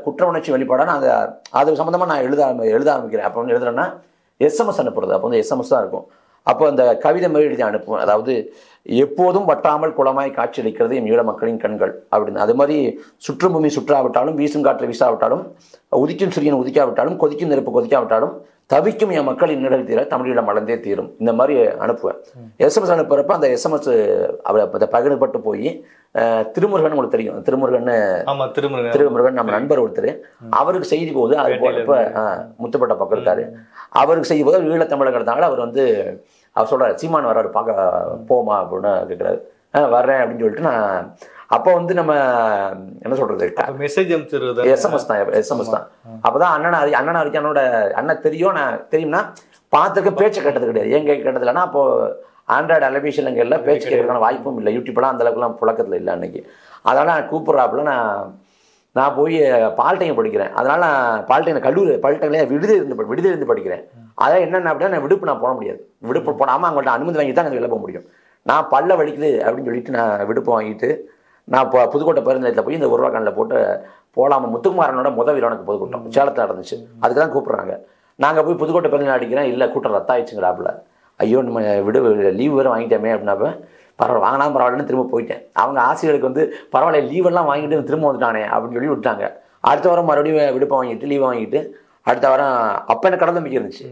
குற்ற உணர்ச்சி வெளிப்பாடாக நான் அது சம்மந்தமாக நான் எழுத ஆரம்பிக்கிறேன். அப்போ வந்து எழுதுறேன்னா SMS அனுப்புறது. அப்போ வந்து SMS தான் இருக்கும். அப்போ அந்த கவிதை மாதிரி எழுதி அனுப்புவேன். அதாவது எப்போதும் வட்டாமல் குளமாய் காட்சியளிக்கிறது என் ஈழ மக்களின் கண்கள் அப்படின்னு. அது மாதிரி சுற்றும் பூமி சுற்றாவிட்டாலும், வீசும் காற்று வீசாவிட்டாலும், உதிக்கும் சூரியன் உதிக்காவிட்டாலும், கொதிக்கும் நெருப்பு கொதிக்காவிட்டாலும், தவிக்கும் என் மக்களின் நிழல் தீர தமிழீழம் மலர்ந்தே தீரும். இந்த மாதிரி அனுப்புவேன். SMS அனுப்புறப்ப அந்த SMS அதை பகிரப்பட்டு போய் திருமுருகன் உங்களுக்கு தெரியும், திருமுருகன் நம்ம நண்பர் ஒருத்தர், அவருக்கு செய்தி போகுது. அது போல முத்துப்பட்ட பக்கம் இருக்காரு, அவருக்கு செய்தி போது ஈழத்தமிழங்கிறதுனால அவர் வந்து அவர் சொல்கிறார், சீமான் வர்றாரு பார்க்க போமா அப்படின்னு கேட்குறாரு. வர்றேன் அப்படின்னு சொல்லிட்டு நான் அப்போ வந்து நம்ம என்ன சொல்றது மெசேஜ் SMS தான். அப்போதான் அண்ணன் வரைக்கும் அண்ணன் தெரியும், நான் தெரியும்னா பார்த்துருக்க பேச்சை கேட்டது கிடையாது. ஏன் கேட்டது இல்லைன்னா அப்போ ஆண்ட்ராய்டு அலைபேசியில் எல்லாம் பேச்சு கேட்கறதுக்கான வாய்ப்பும் இல்லை. யூடியூப்லாம் அந்தளவுக்குலாம் புழக்கத்தில் இல்லை அன்னைக்கு. அதனால் நான் கூப்பிட்றாப்புல நான் போய் பால்டைன் படிக்கிறேன். அதனால் நான் பால்டைனில் விடுதலை இருந்து படிக்கிறேன். அதான் என்னென்ன அப்படின்னா நான் விடுப்பு போட முடியாது. விடுப்பு போடாமல் அவங்கள்ட்ட அனுமதி வாங்கி தான் வெளில போக முடியும். நான் பல்ல வலிக்குது அப்படின்னு சொல்லிட்டு நான் விடுப்பு வாங்கிட்டு நான் இப்போ புதுக்கோட்டை பேருந்து நிலையத்தில் போய் இந்த ₹1 போட்டு போகலாமல் முத்துக்குமாரனோட வீரனுக்கு பொதுக்கூட்டம் சேலத்தில் நடந்துச்சு. அதுக்கு தான் கூப்பிட்றாங்க. நாங்கள் போய் புதுக்கோட்டை பேருந்து அடிக்கிறேன். இல்லை கூட்டம் ரத்தாயிடுச்சுங்கிறாப்புல. ஐயோ நம்ம லீவ் வேறு வாங்கிட்டோமே அப்படின்னாப்ப பரவாயில்ல பரவாயில்லன்னு திரும்ப போயிட்டேன். அவங்க ஆசிரியர்களுக்கு வந்து பரவாயில்ல லீவெல்லாம் வாங்கிட்டு திரும்ப வந்துட்டானே அப்படின்னு சொல்லி விட்டாங்க. அடுத்த வாரம் மறுபடியும் விடுப்பை வாங்கிட்டு லீவை வாங்கிட்டு அடுத்த வாரம் அப்போ எனக்கு கடந்த நம்பிக்கை இருந்துச்சு.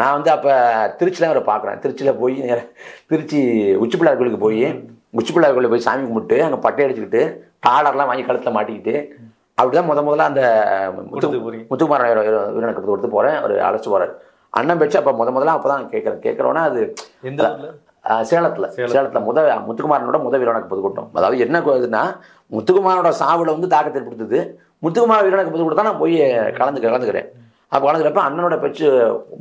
நான் வந்து அப்போ திருச்சியில் அவரை பார்க்குறேன். திருச்சியில் போய் திருச்சி உச்சிப்பிள்ளார் கோயிலுக்கு போய் சாமி கும்பிட்டு அங்கே பட்டை அடிச்சுக்கிட்டு டாலர்லாம் வாங்கி கழுத்தில் மாட்டிக்கிட்டு அப்படிதான் முதல்ல அந்த முத்துக்குமார் வீரனுக்கு கொடுத்து போகிறேன். அவர் அழைச்சி போகிறார். அண்ணன் பேச்சு அப்போ முதல்ல அப்போ தான் கேட்குறோன்னா அது சேலத்தில் முத்துக்குமாரனோட வீரனுக்கு பொதுக்கூட்டம். அதாவது என்ன இதுன்னா முத்துக்குமாரோட சாவில் வந்து தாக்கத்தை ஏற்படுத்துது. முத்துக்குமார் வீரனுக்கு பொதுக்கூட்டம் நான் போய் கலந்துக்கிறேன். அப்போ கலந்துக்கிறப்ப அண்ணனோட பேச்சு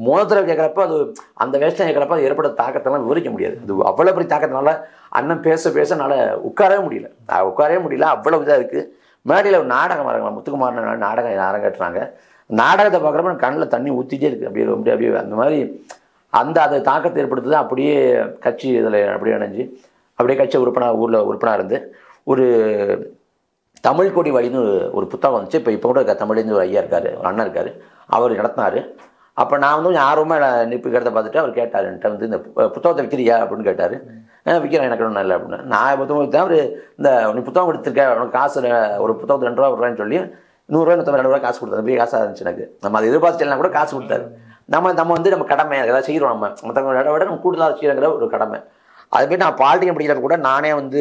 மோதத்தில் கேட்குறப்ப அது அந்த வேஸ்ட்டாக கேட்குறப்ப அது ஏற்பட்ட தாக்கத்தெல்லாம் விவரிக்க முடியாது. அது அவ்வளோ பெரிய தாக்கத்தினால அண்ணன் பேச என்னால் உட்காரவே முடியல. அவ்வளோ இதாக இருக்குது. மேடையில் ஒரு நாடகம் வரங்களா முத்துக்குமார் நாடகம் அரங்கேற்றுறாங்க. நாடகத்தை பார்க்குறப்ப கண்ணில் தண்ணி ஊற்றிட்டே இருக்குது. அப்படியே அந்த மாதிரி அது தாக்கத்தை ஏற்படுத்துது. அப்படியே கட்சி இதில் அப்படியே இணைஞ்சு அப்படியே கட்சி ஊரில் உறுப்பினாக இருந்து ஒரு தமிழ் கொடி வழின்னு ஒரு புத்தகம் வந்துச்சு. இப்போ கூட தமிழ்லேருந்து ஒரு ஐயா இருக்கார், ஒரு அண்ணன் இருக்கார், அவர் நடத்தினார். அப்போ நான் வந்து கொஞ்சம் ஆர்வமாக நிற்கிறத பார்த்துட்டு அவர் கேட்டார் என்கிட்ட வந்து இந்த புத்தகத்தை விற்கிறியா அப்படின்னு கேட்டார். விற்கிறேன், எனக்கு ஒன்றும் இல்லை அப்படின்னு. நான் புத்தகம் விற்றேன். அவர் இந்த நீ புத்தகம் கொடுத்துருக்கேன், உனக்கு காசு ஒரு புத்தகத்துக்கு 2 ரூபா விட்றேன்னு சொல்லி 100 ரூபா 2 ரூபா காசு கொடுத்தாரு. பெரிய காசாக இருந்துச்சு எனக்கு. நம்ம அதை எதிர்பார்த்துலாம் கூட காசு கொடுத்தாரு. நம்ம வந்து நம்ம கடமை ஏதாவது செய்கிறோம். நம்ம மற்றவங்களோட விட நம்ம கூடுதலாக செய்யணுங்கிற ஒரு கடமை. அது போய் நான் பாலிட்டிக் படிக்கிறப்ப கூட நானே வந்து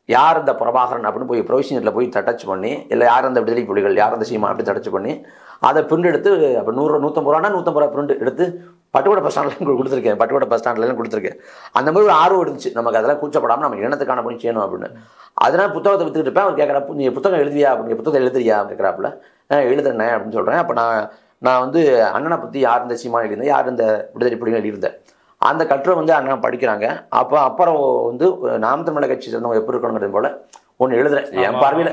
யார் இந்த பிரபாகரன் அப்படின்னு போய் ப்ரொவிஷனில் போய் டச் பண்ணி, இல்லை யார் அந்த விடுதலை புலிகள், யார் அந்த சீமா அப்படி டச் பண்ணி அதை பிரிண்ட் எடுத்து அப்போ 150 ரூபானா 150 ரூபா பிரிண்ட் எடுத்து பட்டுக்கோட்டை பஸ் ஸ்டாண்ட்லாம் கொடுத்துருக்கேன். பட்டுக்கோட்டை பஸ் ஸ்டாண்ட்லாம் கொடுத்துருக்கேன். அந்த மாதிரி ஒரு ஆர்வம் இருந்துச்சு நமக்கு. அதெல்லாம் கூச்சப்படாமல் நம்ம இனத்துக்கான பணி செய்யணும் அப்படின்னு. அதனால் புத்தகத்தை விற்றுக்கிட்டு இருப்பேன். அவர் கேட்குறப்ப நீ புத்தகம் எழுதியா அப்படின்னு, புத்தகத்தை எழுதுறியா கேட்குறாப்புல. எழுதுறேன் அப்படின்னு சொல்கிறேன். அப்போ நான் வந்து அண்ணனை பற்றி யார் இந்த சீமா எழுதியிருந்தேன், யார் இந்த விடுதலை புலிகள் எழுதியிருந்தேன். அந்த கட்டுரை வந்து அண்ணன் படிக்கிறாங்க. அப்புறம் வந்து நாம் தமிழர் கட்சி சேர்ந்தவங்க எப்படி இருக்கணுங்கிறது போல் ஒன்று எழுதுறேன் என் பார்வையில்.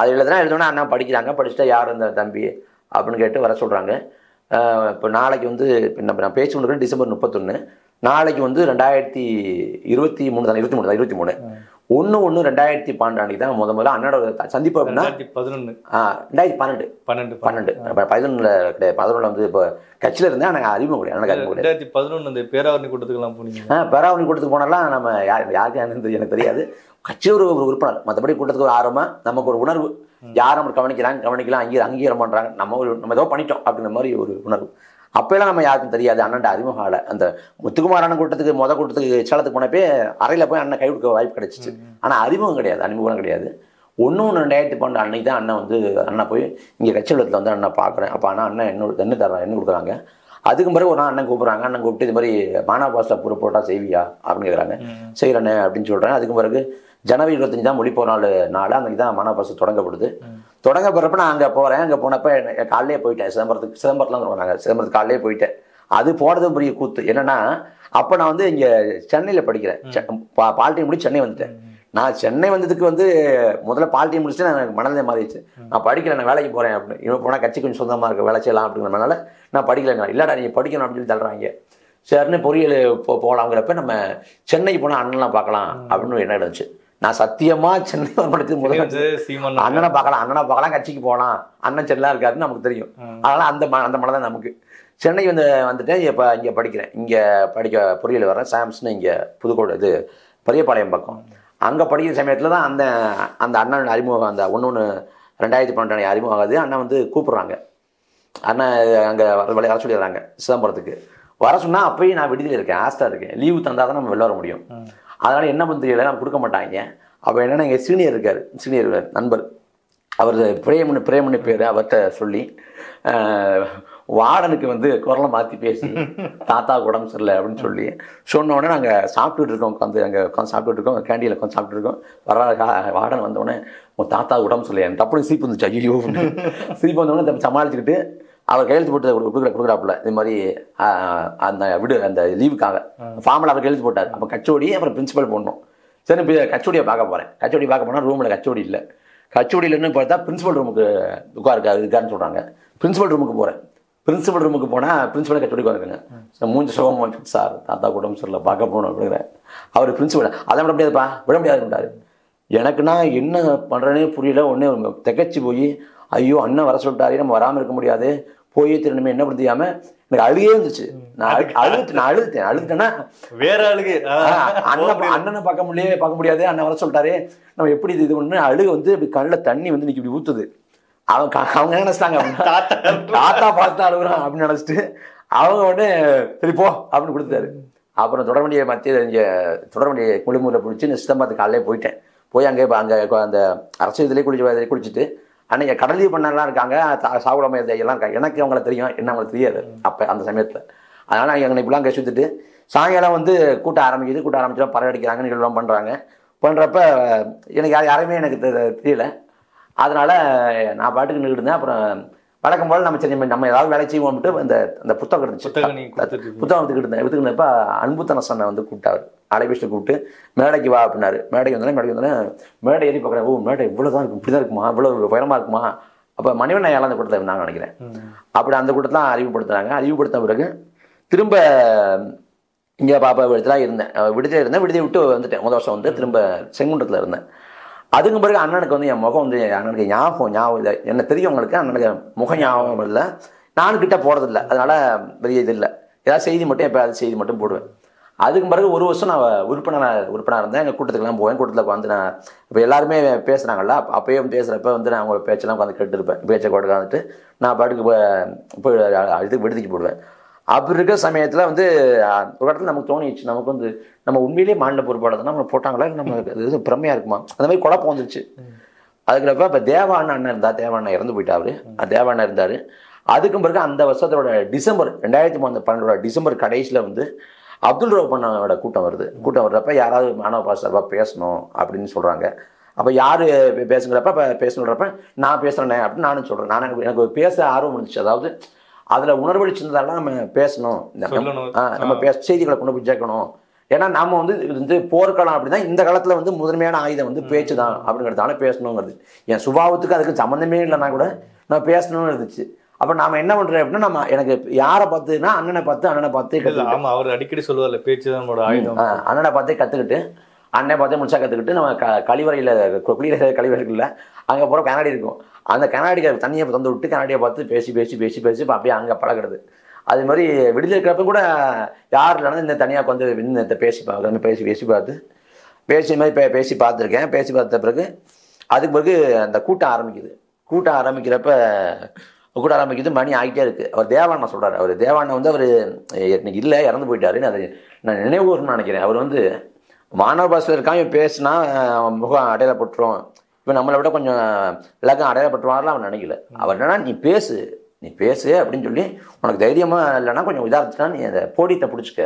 அது எழுதுனா அண்ணன் படிக்கிறாங்க. படிச்சுட்டா யார் இந்த தம்பி அப்படின்னு கேட்டு வர சொல்கிறாங்க. இப்போ நாளைக்கு வந்து நான் பேச்சு கொண்டு டிசம்பர் 31. நாளைக்கு வந்து 2023 தான், 23 1/1/2012 அன்றைக்கி தான் முதல்ல அண்ணனோட சந்திப்பு. அப்படின்னா 2012 11 வந்து இப்போ கட்சியில் இருந்தேன். ஆனால் அறிமுகம் கிடையாது. 2011 அந்த பேராவணி கூட்டத்துக்குலாம் போனீங்க? பேராவணி கூட்டத்துக்கு போனாலாம் நம்ம யாருக்கு எனக்கு தெரியாது. கட்சியில் ஒரு உறுப்பினர். மற்றபடி கூட்டத்துக்கு ஒரு ஆர்வமாக நமக்கு ஒரு உணர்வு. யார் நம்ம கவனிக்கலாம் அங்கீகாரம் பண்ணுறாங்க, நம்ம ஏதோ பண்ணிட்டோம் அப்படிங்கிற மாதிரி ஒரு உணர்வு. அப்போலாம் நம்ம யாருக்கும் தெரியாது. அண்ணன் அறிமுகம் ஆலை. அந்த முத்துக்குமார் அண்ணன் கூட்டத்துக்கு கூட்டத்துக்கு சேலத்துக்கு போனப்பே அறையில் போய் அண்ணன் கைவிடுக்க வாய்ப்பு கிடைச்சிச்சு. ஆனால் அறிமுகம் கிடையாது. 1/1/2012 அன்னைக்கு தான் அண்ணன் வந்து அண்ணன் போய் இங்கே கட்சியில் வந்து அண்ணன் பார்க்குறேன். அப்போ அண்ணன் என்ன தர்றாங்க, என்ன கொடுக்குறாங்க. அதுக்கு பிறகு ஒரு நாள் அண்ணன் கூப்பிட்றாங்க. அண்ணன் கூப்பிட்டு இது மாதிரி மாணவ பாஸ்டா போட்டால் செய்வியா அப்படின்னு கேட்குறாங்க. செய்கிறேண்ணே அப்படின்னு சொல்கிறேன். அதுக்கு பிறகு ஜனவரி 25 தான் மொழிப்போர் நாள் அன்றைக்கி தான் மாணவ பாஸ்டா தொடங்கப்படுது. தொடங்கப்படுறப்ப நான் அங்கே போகிறேன். அங்கே போனப்போ காலையிலே போயிட்டேன். சிதம்பரத்துலாம் சொல்கிறாங்க. சிதம்பரத்துக்கு காலையிலே போயிட்டேன். அது போனது பெரிய கூத்து. என்னென்னா அப்போ நான் வந்து இங்கே சென்னையில் படிக்கிறேன். பாலிட்டி முடிச்சு சென்னை வந்துட்டேன். நான் சென்னை வந்ததுக்கு வந்து முதல்ல பாலிட்டி முடிச்சுட்டு எனக்கு மனதே மாறிடுச்சு. நான் படிக்கல, நான் வேலைக்கு போகிறேன் அப்படின்னு. இவன் போனால் கட்சி கொஞ்சம் சொந்தமாக இருக்க வேலை செய்யலாம் அப்படிங்கிறதுனால நான் படிக்கலைங்க. இல்லைடா நீங்கள் படிக்கணும் அப்படின்னு சொல்லி தள்ளுறாங்க. சரின்னு பொறியியல் போகலாங்கிறப்ப நம்ம சென்னைக்கு போனால் அண்ணன்லாம் பார்க்கலாம் அப்படின்னு என்ன இருந்துச்சு. நான் சத்தியமாக சென்னை வரப்படுத்து அண்ணனை பார்க்கலாம் கட்சிக்கு போகலாம், அண்ணன் சென்னைலாம் இருக்காருன்னு நமக்கு தெரியும். அதனால் அந்த மனம் தான் நமக்கு. சென்னை வந்துட்டேன். இப்போ இங்கே படிக்கிறேன். இங்கே பொறியியல் வரேன். சாம்ஸ்னு இங்கே புதுக்கோட்டை பெரியபாளையம் பக்கம். அங்கே படிக்கிற சமயத்தில் தான் அந்த அண்ணன் அறிமுகம், அந்த 1/1/2012 அறிமுகம் ஆகுது. அண்ணன் வந்து கூப்பிட்றாங்க. அண்ணன் அங்கே வர சொல்லிடுறாங்க சிதம்பரத்துக்கு. வர சொன்னால் அப்போயும் நான் விடுதலை இருக்கேன், ஹாஸ்டல் இருக்கேன். லீவு தந்தால் தான் நம்ம வெளில வர முடியும். அதனால் என்ன பண்ண தெரியல, நம்ம கொடுக்க மாட்டாங்க. அப்போ என்னென்னா எங்கள் சீனியர் இருக்கார், சீனியர் நண்பர். அவர் பிரேமனு பேர். அவர்கிட்ட சொல்லி வார்டனுக்கு வந்து குரலை மாற்றி பேசி தாத்தா உடம்பு சரியில்லை அப்படின்னு சொல்லி சொன்ன உடனே நாங்கள் சாப்பிட்டுட்டு இருக்கோம். உட்காந்து சாப்பிட்டுட்டு இருக்கோம். கேண்டீனில் உட்காந்து சாப்பிட்டு இருக்கோம். வார்டன் வந்தோடனே உங்கள் தாத்தா உடம்பு சரியில்லை. டப்புனு சீப்பு வந்துச்சு. ஐயோ சீப்பு வந்தோடனே சமாளிச்சுக்கிட்டு அவர் கையெழுத்து போட்டு கொடுக்குறாப்புல. இது மாதிரி அந்த லீவுக்காக ஃபார்மில் அவர் கையெழுத்து போட்டார். அப்போ கச்சோடி அப்புறம் பிரின்சிபல் போடணும். சரி கச்சோடியை பார்க்க போகிறேன். கச்சோடி பார்க்க போனால் ரூமில் கச்சோடி இல்லை. கச்சோடியிலன்னு பார்த்தா பிரின்சிபல் ரூமுக்கு இருக்காருன்னு சொல்கிறாங்க. பிரின்சிபல் ரூமுக்கு போகிறேன். பிரின்சிபல் ரூமுக்கு போனால் பிரின்சிபலை கச்சோடிக்கு வந்துருங்க. மூஞ்சி சுகம் சார் தாத்தா உடம்பு சரியில்லை பார்க்க போகணும் அப்படிங்கிறேன். அவர் பிரின்சிபல் அதை விட முடியாதுப்பா, விட முடியாதுன்றாரு. எனக்குன்னா என்ன பண்ணுறேனே புரியல. ஒன்று திகச்சு போய் ஐயோ அண்ணன் வர சொல்லிட்டாரு, நம்ம வராமல் இருக்க முடியாது, போய் திரும்ப என்ன பண்ண எனக்கு அழுகே இருந்துச்சு. நான் அழுதுட்டேன்னா வேற அழுகு. அண்ணனை பார்க்க முடியாது, அண்ணன் வர சொல்லிட்டாரு, நம்ம எப்படி இது பண்ணு அழுகு வந்து இப்படி கண்ணில் தண்ணி வந்து இன்னைக்கு இப்படி ஊற்றுது. அவங்க என்ன நினைச்சிட்டாங்க அப்படின்னா தாத்தா பார்த்து அழுகுறான் அப்படின்னு நினைச்சிட்டு அவங்க உடனே சரி போ அப்படின்னு கொடுத்தாரு. அப்புறம் தொடர்வண்டியை மத்திய இங்கே தொடர்வண்டியை குளிமூரில் பிடிச்சி சிதம்பரத்துக்கு காலையிலே போயிட்டேன். போய் அங்கே அந்த அரசு இதிலே குளிச்சுட்டு அன்றைக்கி கடலீவு பண்ணலாம் இருக்காங்க, சாகுடமை எல்லாம் இருக்காங்க. எனக்கு அவங்கள தெரியும், என்ன அவங்களுக்கு தெரியாது அப்போ அந்த சமயத்தில். அதனால் எங்களை இப்படிலாம் அங்கே சுற்றிட்டு சாயங்காலம் வந்து கூட்டம் ஆரம்பிச்சா பறவை அடிக்கிறாங்க, நிகழ்வுலாம் பண்ணுறப்ப எனக்கு யாரையுமே எனக்கு தெரியல. அதனால் நான் பாட்டுக்கு நின்றுருந்தேன். அப்புறம் வழக்கம் போல் நம்ம ஏதாவது வேலை செய்வோம்ட்டு அந்த புத்தகம் இருந்துச்சு, புத்தகம் வித்துக்கிட்டு இருந்தப்ப அன்புத்தனசனை வந்து கூப்பிட்டாரு, அலைபேசியில் கூப்பிட்டு மேடைக்கு வா அப்படின்னாரு. மேடைக்கு வந்தோடனே மேடை ஏறி பார்க்குறேன். மேடை இவ்வளோதான் இருக்கும், இப்படி தான் இருக்குமா, இவ்வளோ உயரமாக இருக்குமா? அப்போ மணிவண்ண ஏழாம் அந்த கூட்டத்தில் இருந்தாங்க நினைக்கிறேன். அப்படி அந்த கூட்டத்தில் அறிவுப்படுத்தின பிறகு திரும்ப இங்கே பாப்பா விடுதலாக இருந்தேன், விடுதியை விட்டு வந்துட்டேன். முதல் வருஷம் வந்து திரும்ப செங்குன்றத்தில் இருந்தேன். அதுக்கு பிறகு அண்ணனுக்கு வந்து என் முகம் வந்து அண்ணனுக்கு ஞாபகம் இல்லை, என்ன தெரியும் உங்களுக்கு, அண்ணனுக்கு முக ஞாபகம் இல்லை, நானுக்கிட்ட போகிறதில்ல, அதனால் பெரிய இது இல்லை. ஏதாவது செய்தி மட்டும் எப்போ செய்தி மட்டும் போடுவேன். அதுக்கு பிறகு ஒரு வருஷம் நான் உறுப்பினராக இருந்தேன். எங்கள் கூட்டத்துக்குலாம் போவேன். கூட்டத்தில் வந்து நான் இப்போ எல்லாருமே பேசுகிறாங்கல்ல, அப்போயே பேசுகிறப்ப வந்து நான் அவங்க பேச்செல்லாம் உட்காந்து கேட்டுருப்பேன். பேச்சை உட்காந்துட்டு நான் பாட்டுக்கு போய் இதுக்கு விடுதிக்கு போடுவேன். அப்படி இருக்கிற சமயத்தில் வந்து ஒரு இடத்துல நமக்கு தோணிச்சு, நமக்கு வந்து நம்ம உண்மையிலேயே மாநில பொறுப்பாளர் நம்ம போட்டாங்களா, நம்ம இது பிரமையாக இருக்குமா, அந்த மாதிரி குழப்பம் வந்துருச்சு. அதுக்குறப்ப இப்போ தேவாண்ணன் இருந்தார், தேவாண்ணன் இறந்து போயிட்டாரு, தேவாண்ணன் இருந்தார். அதுக்கும் பிறகு அந்த வருஷத்தோட டிசம்பர் 2012 டிசம்பர் கடைசியில் வந்து அப்துல் ரவுஃப் அண்ணாவோட கூட்டம் வர்றப்ப யாராவது மாணவ பாஸ்டர்பாக பேசணும் அப்படின்னு சொல்கிறாங்க. அப்போ யார் பேசுங்கிறப்ப பேசணுன்றப்ப நான் பேசுகிறேனே அப்படின்னு நானும் சொல்கிறேன். எனக்கு பேச ஆர்வம் இருந்துச்சு. அதாவது அதில் உணர்வழிச்சிருந்தாலும் நம்ம பேசணும், நம்ம செய்திகளை கொண்டு போய் சேர்க்கணும். ஏன்னா நம்ம வந்து போர்க்களம் அப்படின்னா இந்த காலத்தில் வந்து முதன்மையான ஆயுதம் வந்து பேச்சு தான் அப்படிங்கிறதால பேசணுங்கிறது. என் சுபாவத்துக்கு அதுக்கு சம்மந்தமே இல்லைன்னா கூட நான் பேசணும்னு இருந்துச்சு. அப்போ நாம என்ன பண்ணுறோம் அப்படின்னா, நம்ம எனக்கு யாரை பார்த்துன்னா அண்ணனை பார்த்து அவர் அடிக்கடி சொல்லுவார்ல, பேச்சு தான் நம்மளோட ஆயுதம். அண்ணனை பார்த்தே கற்றுக்கிட்டு, அண்ணனை பார்த்தே முடிச்சா கற்றுக்கிட்டு, நம்ம கழிவறையில் கழிவறைகளில் அங்கே போகிற கண்ணாடி இருக்கும், அந்த கண்ணாடிக்கு தண்ணியை தந்து விட்டு கண்ணாடியை பார்த்து பேசி அப்படியே அங்கே பழகிறது. அது மாதிரி விடுதலை இருக்கிறப்ப கூட யார் இல்லைன்னா இந்த தனியாக வந்து இந்த பேசி பார்த்து பேசி பார்த்துருக்கேன். பேசி பார்த்த பிறகு அதுக்கு பிறகு அந்த கூட்டம் ஆரம்பிக்குது. மணி ஆகிட்டே இருக்குது. அவர் தேவாண்ணா சொல்கிறார். அவர் தேவாண்ணா வந்து அவர் இன்னைக்கு இல்லை, இறந்து போயிட்டாரு. நான் நினைவுன்னு நினைக்கிறேன். அவர் வந்து மாணவ பாஸ்டர் இருக்காங்க, பேசினா முகம் அடையாளப்பட்டுரும், இப்போ நம்மளை விட கொஞ்சம் எல்லாருக்கும் அடையாளப்பட்டுருவாரெலாம் அவர் நினைக்கல. அவர் என்னன்னா நீ பேசு அப்படின்னு சொல்லி, உனக்கு தைரியமாக இல்லைன்னா கொஞ்சம் இதாச்சுன்னா நீ அந்த போடியத்தை பிடிச்சிக்க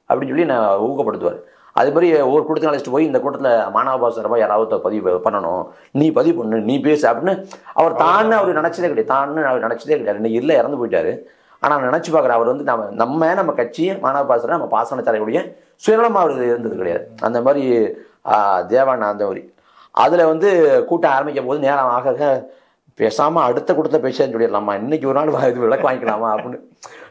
அப்படின்னு சொல்லி நான் ஊக்கப்படுத்துவார். அது மாதிரி ஒரு கூட்டத்தில் அழைச்சிட்டு போய் இந்த கூட்டத்தில் மாணவ பாஸ்டரப்பா யாராவது பதிவு பண்ணணும், நீ பதிவு பண்ணு, நீ பேசு அப்படின்னு அவர் அவர் நினச்சதே கிடையாது. இன்னைக்கு இல்லை, இறந்து போயிட்டாரு. ஆனால் நினச்சி பார்க்குறேன், அவர் வந்து நம்ம கட்சி மாணவ பாஸ்டரை நம்ம பாசன தலையுடைய சுயநலமாக அவர் இருந்தது கிடையாது. அந்த மாதிரி தேவாண்ணா அந்த மாதிரி அதில் வந்து கூட்டம் ஆரம்பிக்கும் போது நேரம் ஆக பேசாமல் அடுத்த கூட்டத்தில் பேசுன்னு சொல்லிடலாமா, இன்னைக்கு ஒரு நாள் இது விளக்கு வாங்கிக்கலாமா அப்படின்னு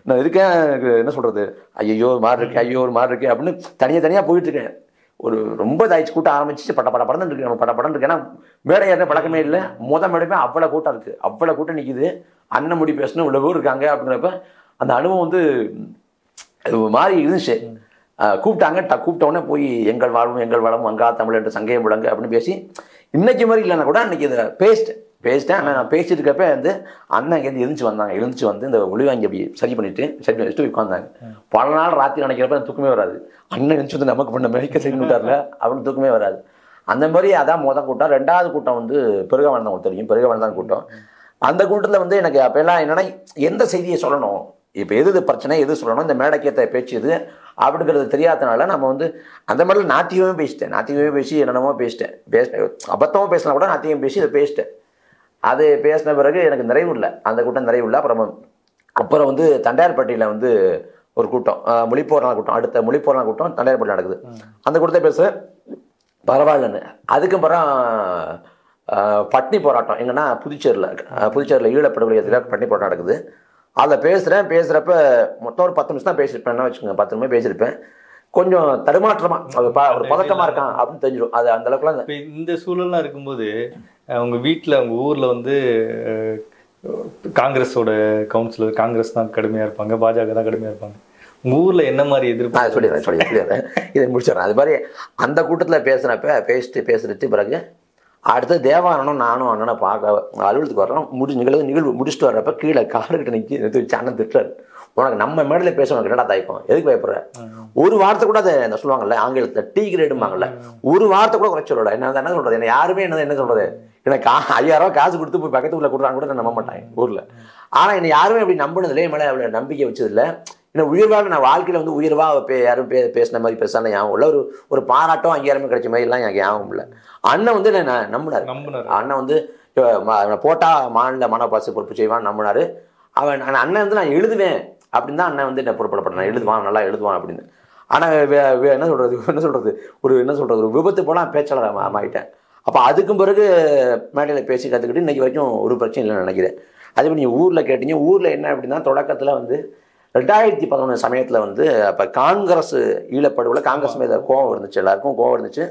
நான் இருக்கேன். எனக்கு என்ன சொல்கிறது, ஐயோ ஒரு மாதிரி இருக்கு அப்படின்னு தனியாக போயிட்டுருக்கேன். ஒரு ரொம்ப இதாகிடுச்சு. கூட்டம் ஆரம்பிச்சு படன்னு இருக்கு, நம்ம படன்னு இருக்கு. ஏன்னா மேடை ஏறின பழக்கமே இல்லை. மேடைப்பே அவ்வளோ கூட்டம் இருக்குது, அவ்வளோ கூட்டம் நிற்கிது. அண்ணன் முடி பேசணும், இவ்வளோ பேர் இருக்காங்க அப்படிங்கிறப்ப அந்த அனுபவம் வந்து மாதிரி இருந்துச்சு. கூப்பிட்ட உடனே போய் எங்கள் வாழ்வும் எங்கள் வளமும் அங்கா தமிழ் என்று சங்கையம் விளங்கு அப்படின்னு பேசி, இன்னைக்கு மாதிரி இல்லைன்னா கூட அன்றைக்கி இதை பேசிட்டேன். ஆனால் நான் பேசிட்டு இருக்கப்ப வந்து அண்ணன் இங்கேருந்து எழுந்துச்சு வந்து இந்த ஒளிவாங்கி அப்படி சரி பண்ணிட்டு வச்சுட்டு உட்காந்தாங்க. பல நாள் ராத்திரி நினைக்கிறப்ப தூக்கமே வராது. அண்ணன் எழுந்துச்சு வந்து நமக்கு பண்ண மெடிக்க சரி விட்டார்ல அப்படின்னு தூக்கமே வராது. அந்த மாதிரி அதான் முதல் கூட்டம். ரெண்டாவது கூட்டம் வந்து பெருகவாழ்ந்தான் தெரியும், பெருகவாழ்ந்தான் கூட்டம். அந்த கூட்டத்தில் வந்து எனக்கு அப்போல்லாம் என்னென்னா எந்த செய்தியை சொல்லணும், இப்போ எது பிரச்சனை, எது சொல்லணும், இந்த மேடைக்கேற்ற பேச்சு எது அப்படிங்கிறது தெரியாதனால நம்ம வந்து அந்த மாதிரி நாத்தியமே பேசி என்னென்னமோ பேசிட்டேன். அபத்தமாக பேசினா கூட நாத்தியம் பேசி இதை பேசிட்டேன். அது பேசின பிறகு எனக்கு நிறைவு இல்லை, அந்த கூட்டம் நிறைவு இல்லை. அப்புறம் வந்து தண்டையார்பட்டியில் வந்து ஒரு கூட்டம், மொழிப்போரான கூட்டம், அடுத்த மொழிப்போரான கூட்டம் தண்டையார்பட்டியில் நடக்குது. அந்த கூட்டத்தை பேசுகிறேன், பரவாயில்லன்னு. அதுக்கப்புறம் பட்னி போராட்டம் எங்கன்னா புதுச்சேரியில் ஈழப்படுகொலை எதிராக பட்னி போராட்டம் நடக்குது. அதில் பேசுகிறப்ப மொத்தம் ஒரு 10 நிமிஷம் தான் பேசியிருப்பேன் வச்சுக்கோங்க. 10 நிமிஷம் பேசியிருப்பேன். கொஞ்சம் தடுமாற்றமாக ஒரு பதட்டமாக இருக்கான் அப்படின்னு தெரிஞ்சிடும். அது அந்த அளவுக்குலாம் இந்த சூழல்லாம் இருக்கும்போது அவங்க வீட்டில் அவங்க ஊரில் வந்து காங்கிரஸோட கவுன்சிலர், காங்கிரஸ் தான் கடுமையாக இருப்பாங்க, பாஜக தான் கடுமையாக இருப்பாங்க. உங்கள் ஊரில் என்ன மாதிரி எதிர்ப்பு? சொல்லிடுறேன் இதை முடிச்சிடறேன். அது மாதிரி அந்த கூட்டத்தில் பேசுகிறப்ப பேசிட்டு பிறகு அடுத்து தேவானனும் நானும் அண்ணனை பார்க்க அலுவலகத்துக்கு வர்றோம். நிகழ்வு முடிச்சுட்டு வர்றப்ப கீழே காருக்கிட்ட நிற்க வச்சு அண்ணன் திட்டுறாரு, உனக்கு நம்ம மேடையில் பேச உனக்கு என்னடா தாய்க்கும், எதுக்கு பயப்படுற? ஒரு வார்த்தை கூட அதை என்ன சொல்லுவாங்கல்ல ஆங்கிலத்தில் டீ கிரேடுமாங்கல்ல, ஒரு வார்த்தை கூட குறைச்சி சொல்லல. என்ன சொல்றது, என்ன யாருமே என்ன சொல்றது, எனக்கு 5000 ரூபா காசு கொடுத்து போய் பக்கத்து ஊரில் கொடுறாங்க கூட நான் நம்ப மாட்டேன் ஊரில். ஆனால் என்னை யாருமே அப்படி நம்பினதில்லை, மேலே அவ்வளோ நம்பிக்கை வச்சதில்லை. ஏன்னா உயர்வாக நான் வாழ்க்கையில் வந்து உயர்வாக யாரும் பேசின மாதிரி பேசினா ஞாபகம் இல்லை. ஒரு பாராட்டம் அங்கீகாரமே கிடைச்ச மாதிரிலாம் எனக்கு ஞாபகம் இல்லை. அண்ணன் வந்து நான் நம்பினார். அண்ணன் வந்து போட்டா மாநில மாணவ பாசு பொறுப்பு செய்வான்னு நம்பினார். அண்ணன் வந்து நான் எழுதுவேன் அப்படின்னு தான் அண்ணன் வந்து என்ன பொறுப்படப்பட்டேன், நான் எழுதுவான் நல்லா எழுதுவான் அப்படின்னு. ஆனால் என்ன சொல்கிறது ஒரு விபத்து போனால் பேச்சாளர் ஆகிட்டேன். அப்போ அதுக்கும் பிறகு மேடையில் பேசி கற்றுக்கிட்டு இன்றைக்கி வரைக்கும் ஒரு பிரச்சனை இல்லைன்னு நினைக்கிறேன். அதே மாதிரி நீங்கள் ஊரில் கேட்டீங்க, ஊரில் என்ன அப்படின்னா தொடக்கத்தில் வந்து 2011 சமயத்தில் வந்து அப்போ காங்கிரஸ் ஈழப்படுவில் காங்கிரஸ் மீது கோவம் இருந்துச்சு, எல்லாருக்கும் கோவம் இருந்துச்சு.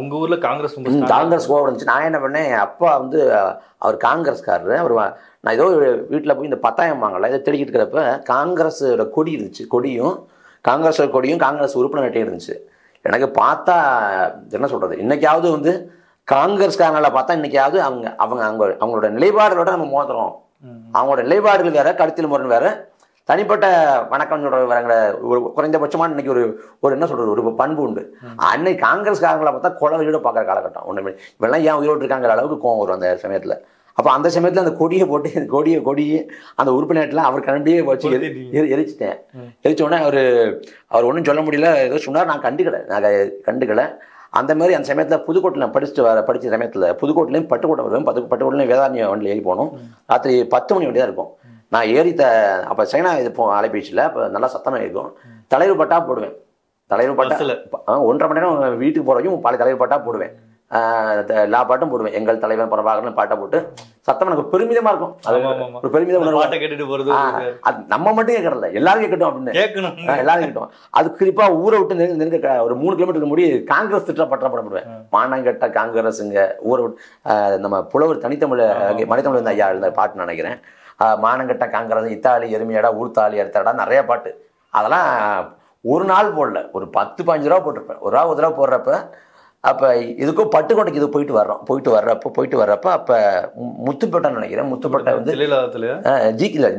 உங்கள் ஊரில் காங்கிரஸ் கோவம் இருந்துச்சு. நான் என்ன பண்ணேன், அப்பா வந்து அவர் காங்கிரஸ்காரரு. அவர் நான் ஏதோ வீட்டில் போய் இந்த 10,000 வாங்கல இதை தெளிக்கிட்டு இருக்கிறப்ப காங்கிரஸோட கொடி இருந்துச்சு, காங்கிரஸோட கொடியும் காங்கிரஸ் உறுப்பினர் அட்டையும் இருந்துச்சு. எனக்கு பார்த்தா என்ன சொல்கிறது, இன்றைக்காவது வந்து காங்கிரஸ்காரங்களை பார்த்தா இன்றைக்காவது அவங்களோட நிலைப்பாடுகளோட நம்ம மோதுறோம். அவங்களோட நிலைப்பாடுகள் வேறு, கருத்தில் முரண் வேறு, தனிப்பட்ட வணக்கம் வரங்கிற ஒரு குறைந்தபட்சமான இன்னைக்கு ஒரு என்ன சொல்கிறது ஒரு பண்பு உண்டு. அன்னைக்கு காங்கிரஸ்காரங்களை பார்த்தா குளவழியோட பார்க்குற காலகட்டம் ஒன்றுமே. இவெல்லாம் ஏன் உயிரோடு இருக்காங்கிற அளவுக்கு கோவம் வரும் அந்த சமயத்தில். அப்போ அந்த சமயத்தில் அந்த கொடியை போட்டு கொடியை அந்த உறுப்பினர்லாம் அவர் கண்டியே வச்சு எரிச்சிட்டேன். எரிச்சோடனே அவர் ஒன்றும் சொல்ல முடியல, ஏதோ சொன்னார். நான் கண்டுக்கலை. அந்த மாதிரி அந்த சமயத்தில் புதுக்கோட்டையில் நான் படித்த சமயத்தில் புதுக்கோட்டையிலையும் பட்டுக்கோட்டை வருவேன். பட்டுக்கோட்டையிலையும் வேதாரண்ய வண்டியில் ஏறி போகணும். ராத்திரி 10 மணி வண்டி தான் இருக்கும். நான் ஏறி அப்போ சைனா இது அலைபேசியில் அப்போ நல்லா சத்தமாக இருக்கும். தலைவர் பட்டா போடுவேன். தலைவர் பட்டா 1.5 மணி நேரம் வீட்டுக்கு போகிற வரைக்கும் தலைவர் பட்டா போடுவேன். எல்லா பாட்டும் போடுவேன். எங்கள் தலைவன் பிரபாகரன் பாட்டை போட்டு சத்தம் எனக்கு பெருமிதமாக இருக்கும். அது ஒரு பெருமிதம். பாட்டை கேட்டுட்டு போகிறது அது நம்ம மட்டும் கேட்கறதில்ல, எல்லாரும் கேட்கட்டும் அப்படின்னு எல்லாரும் கேட்டோம். அது குறிப்பாக ஊரை விட்டு நெருங்க ஒரு 3 கிலோமீட்டருக்கு முடி காங்கிரஸ் திட்டம் பட்டப்படுவேன். மானங்கட்ட காங்கிரஸுங்க ஊரை விட்டு நம்ம புலவர் தனித்தமிழ் மணித்தமிழ் வந்து ஐயா எழுந்த பாட்டு நினைக்கிறேன். மானங்கட்ட காங்கிரஸ், இத்தாலி எருமையடா, ஊர்த்தாலி எடுத்தடா, நிறைய பாட்டு. அதெல்லாம் ஒரு நாள் போடல, ஒரு 10-15 ரூபா போட்டிருப்பேன். ஒரு தடவை போடுறப்ப அப்போ இதுக்கும் பட்டுக்கோட்டைக்கு இது போயிட்டு வர்றப்ப அப்போ முத்துப்பேட்டைன்னு நினைக்கிறேன். முத்துப்பேட்டை வந்து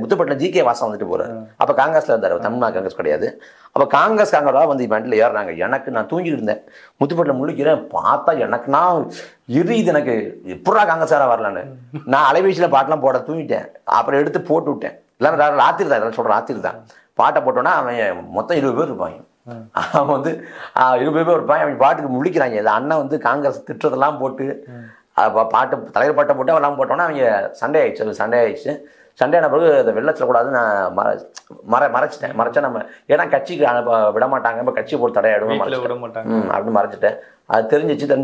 முத்துப்பேட்டில் ஜிகே வாசம் வந்துட்டு போகிறார். அப்போ காங்கிரஸில் இருந்தார், தமிழ்நாடு காங்கிரஸ் கிடையாது. அப்போ காங்கிரஸ்காரங்களா வந்து வண்டியில் ஏறினாங்க. நான் தூங்கிட்டு இருந்தேன், முத்துப்பேட்டில் முழிக்கிறேன். பார்த்தா எனக்குன்னா இது எனக்கு எப்படா காங்கிரஸாராக வரலான்னு நான் அலைபேசியில் பாட்டெலாம் போட தூங்கிட்டேன். அப்புறம் எடுத்து போட்டு விட்டேன். எல்லாரும் ராத்திரி தான், சொல்கிறேன் ராத்திரி தான் பாட்டை போட்டோன்னா அவன் மொத்தம் 20 பேர் இருப்பாங்க. அவன் வந்து 20 பேர் இருப்பான். அவன் பாட்டுக்கு முடிக்கிறாங்க. இது அண்ணன் வந்து காங்கிரஸ் திட்டத்தெல்லாம் போட்டு பாட்டு தலைவர் பாட்டை போட்டு அவெல்லாம் போட்டோன்னா அவங்க சண்டே ஆயிடுச்சு. சண்டே ஆன பிறகு அதை வெள்ளத்தில் கூடாது நான் மறைச்சேன். நம்ம ஏன்னா கட்சிக்கு விட மாட்டாங்க, நம்ம கட்சி போட்டு தடையாடுவோம் அப்படின்னு மறைச்சிட்டேன். அது தெரிஞ்சு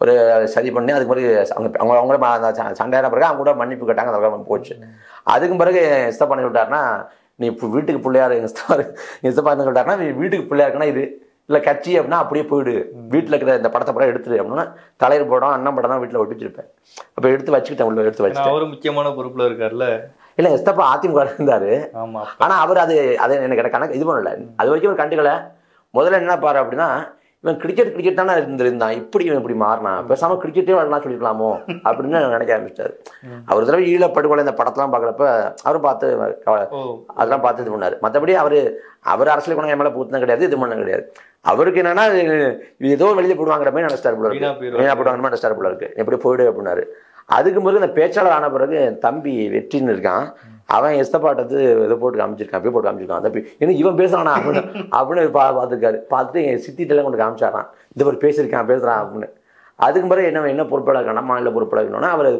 ஒரு சரி பண்ணி அதுக்கு பிறகு அவங்கள சண்டையான பிறகு அவங்க கூட மன்னிப்பு கேட்டாங்க. அதுக்கப்புறம் போச்சு. அதுக்கும் பிறகு எஸ்தப்பா பண்ணி விட்டாருன்னா, நீ இப்போ வீட்டுக்கு பிள்ளையார் எஸ்தப்பா என்ன சொல்லிட்டாருன்னா, நீ வீட்டுக்கு பிள்ளையா இருக்குன்னா இது இல்லை கட்சி அப்படின்னா அப்படியே போயிடு, வீட்டில் இருக்கிற இந்த படத்தை படம் எடுத்துரு அப்படின்னா தலைவர் படம் அண்ணன் படம் தான் வீட்டில் ஒட்டி வச்சிருப்பேன். அப்போ எடுத்து வச்சுக்கிட்டேன், உள்ள எடுத்து வச்சுட்டேன். ஒரு முக்கியமான பொறுப்பில் இருக்கார்ல. இல்லை எஸ்தப்பா அதிமுக இருந்தார். ஆனால் அவர் அது எனக்கு கணக்கு இது பண்ணல. அது வரைக்கும் ஒரு கண்டுக்கலை. முதல்ல என்ன பாரு அப்படின்னா, இவன் கிரிக்கெட் தானே இருந்திருந்தான், இப்படி மாறினா பேசாமல் கிரிக்கெட்டே வரலாம் சொல்லிக்கலாமோ அப்படின்னு நினைக்க ஆரம்பிச்சிட்டாரு. அவர் தடவை ஈழப்படுகொலை இந்த படத்தெல்லாம் பார்க்குறப்ப அவரும் பார்த்து அதெல்லாம் பார்த்து இது பண்ணார். மற்றபடி அவர் அரசியல் குணம் என் மேலே பூத்தினா கிடையாது, இது பண்ண கிடையாது. அவருக்கு என்னன்னா ஏதோ வெளியே போடுவாங்கிற மாதிரி நினைச்சிட்டார் போல இருக்கு, வீணா போடுவாங்க மாதிரி நினைச்சிட்டார் போல இருக்கு, எப்படி போயிடு அப்படின்னாரு. அதுக்கு பிறகு இந்த பேச்சாளர் ஆன பிறகு என் தம்பி வெற்றின்னு இருக்கான், அவன் எஸ்தப்பாட்டத்து இதை போட்டு காமிச்சிருக்கான், அப்படியே போட்டு காமிச்சிருக்கான். அந்த ஏன்னா இவன் பேசுறானா அப்படின்னு பார்த்துருக்காரு. பார்த்துட்டு என் சித்திட்டெல்லாம் கொண்டு காமிச்சாரான், இந்த ஒரு பேசுறான் அப்படின்னு. அதுக்கு பிறகு என்ன பொறுப்பாளர் இருக்கானா, மாநில பொறுப்பாளர் இருக்கணும்னா அவர்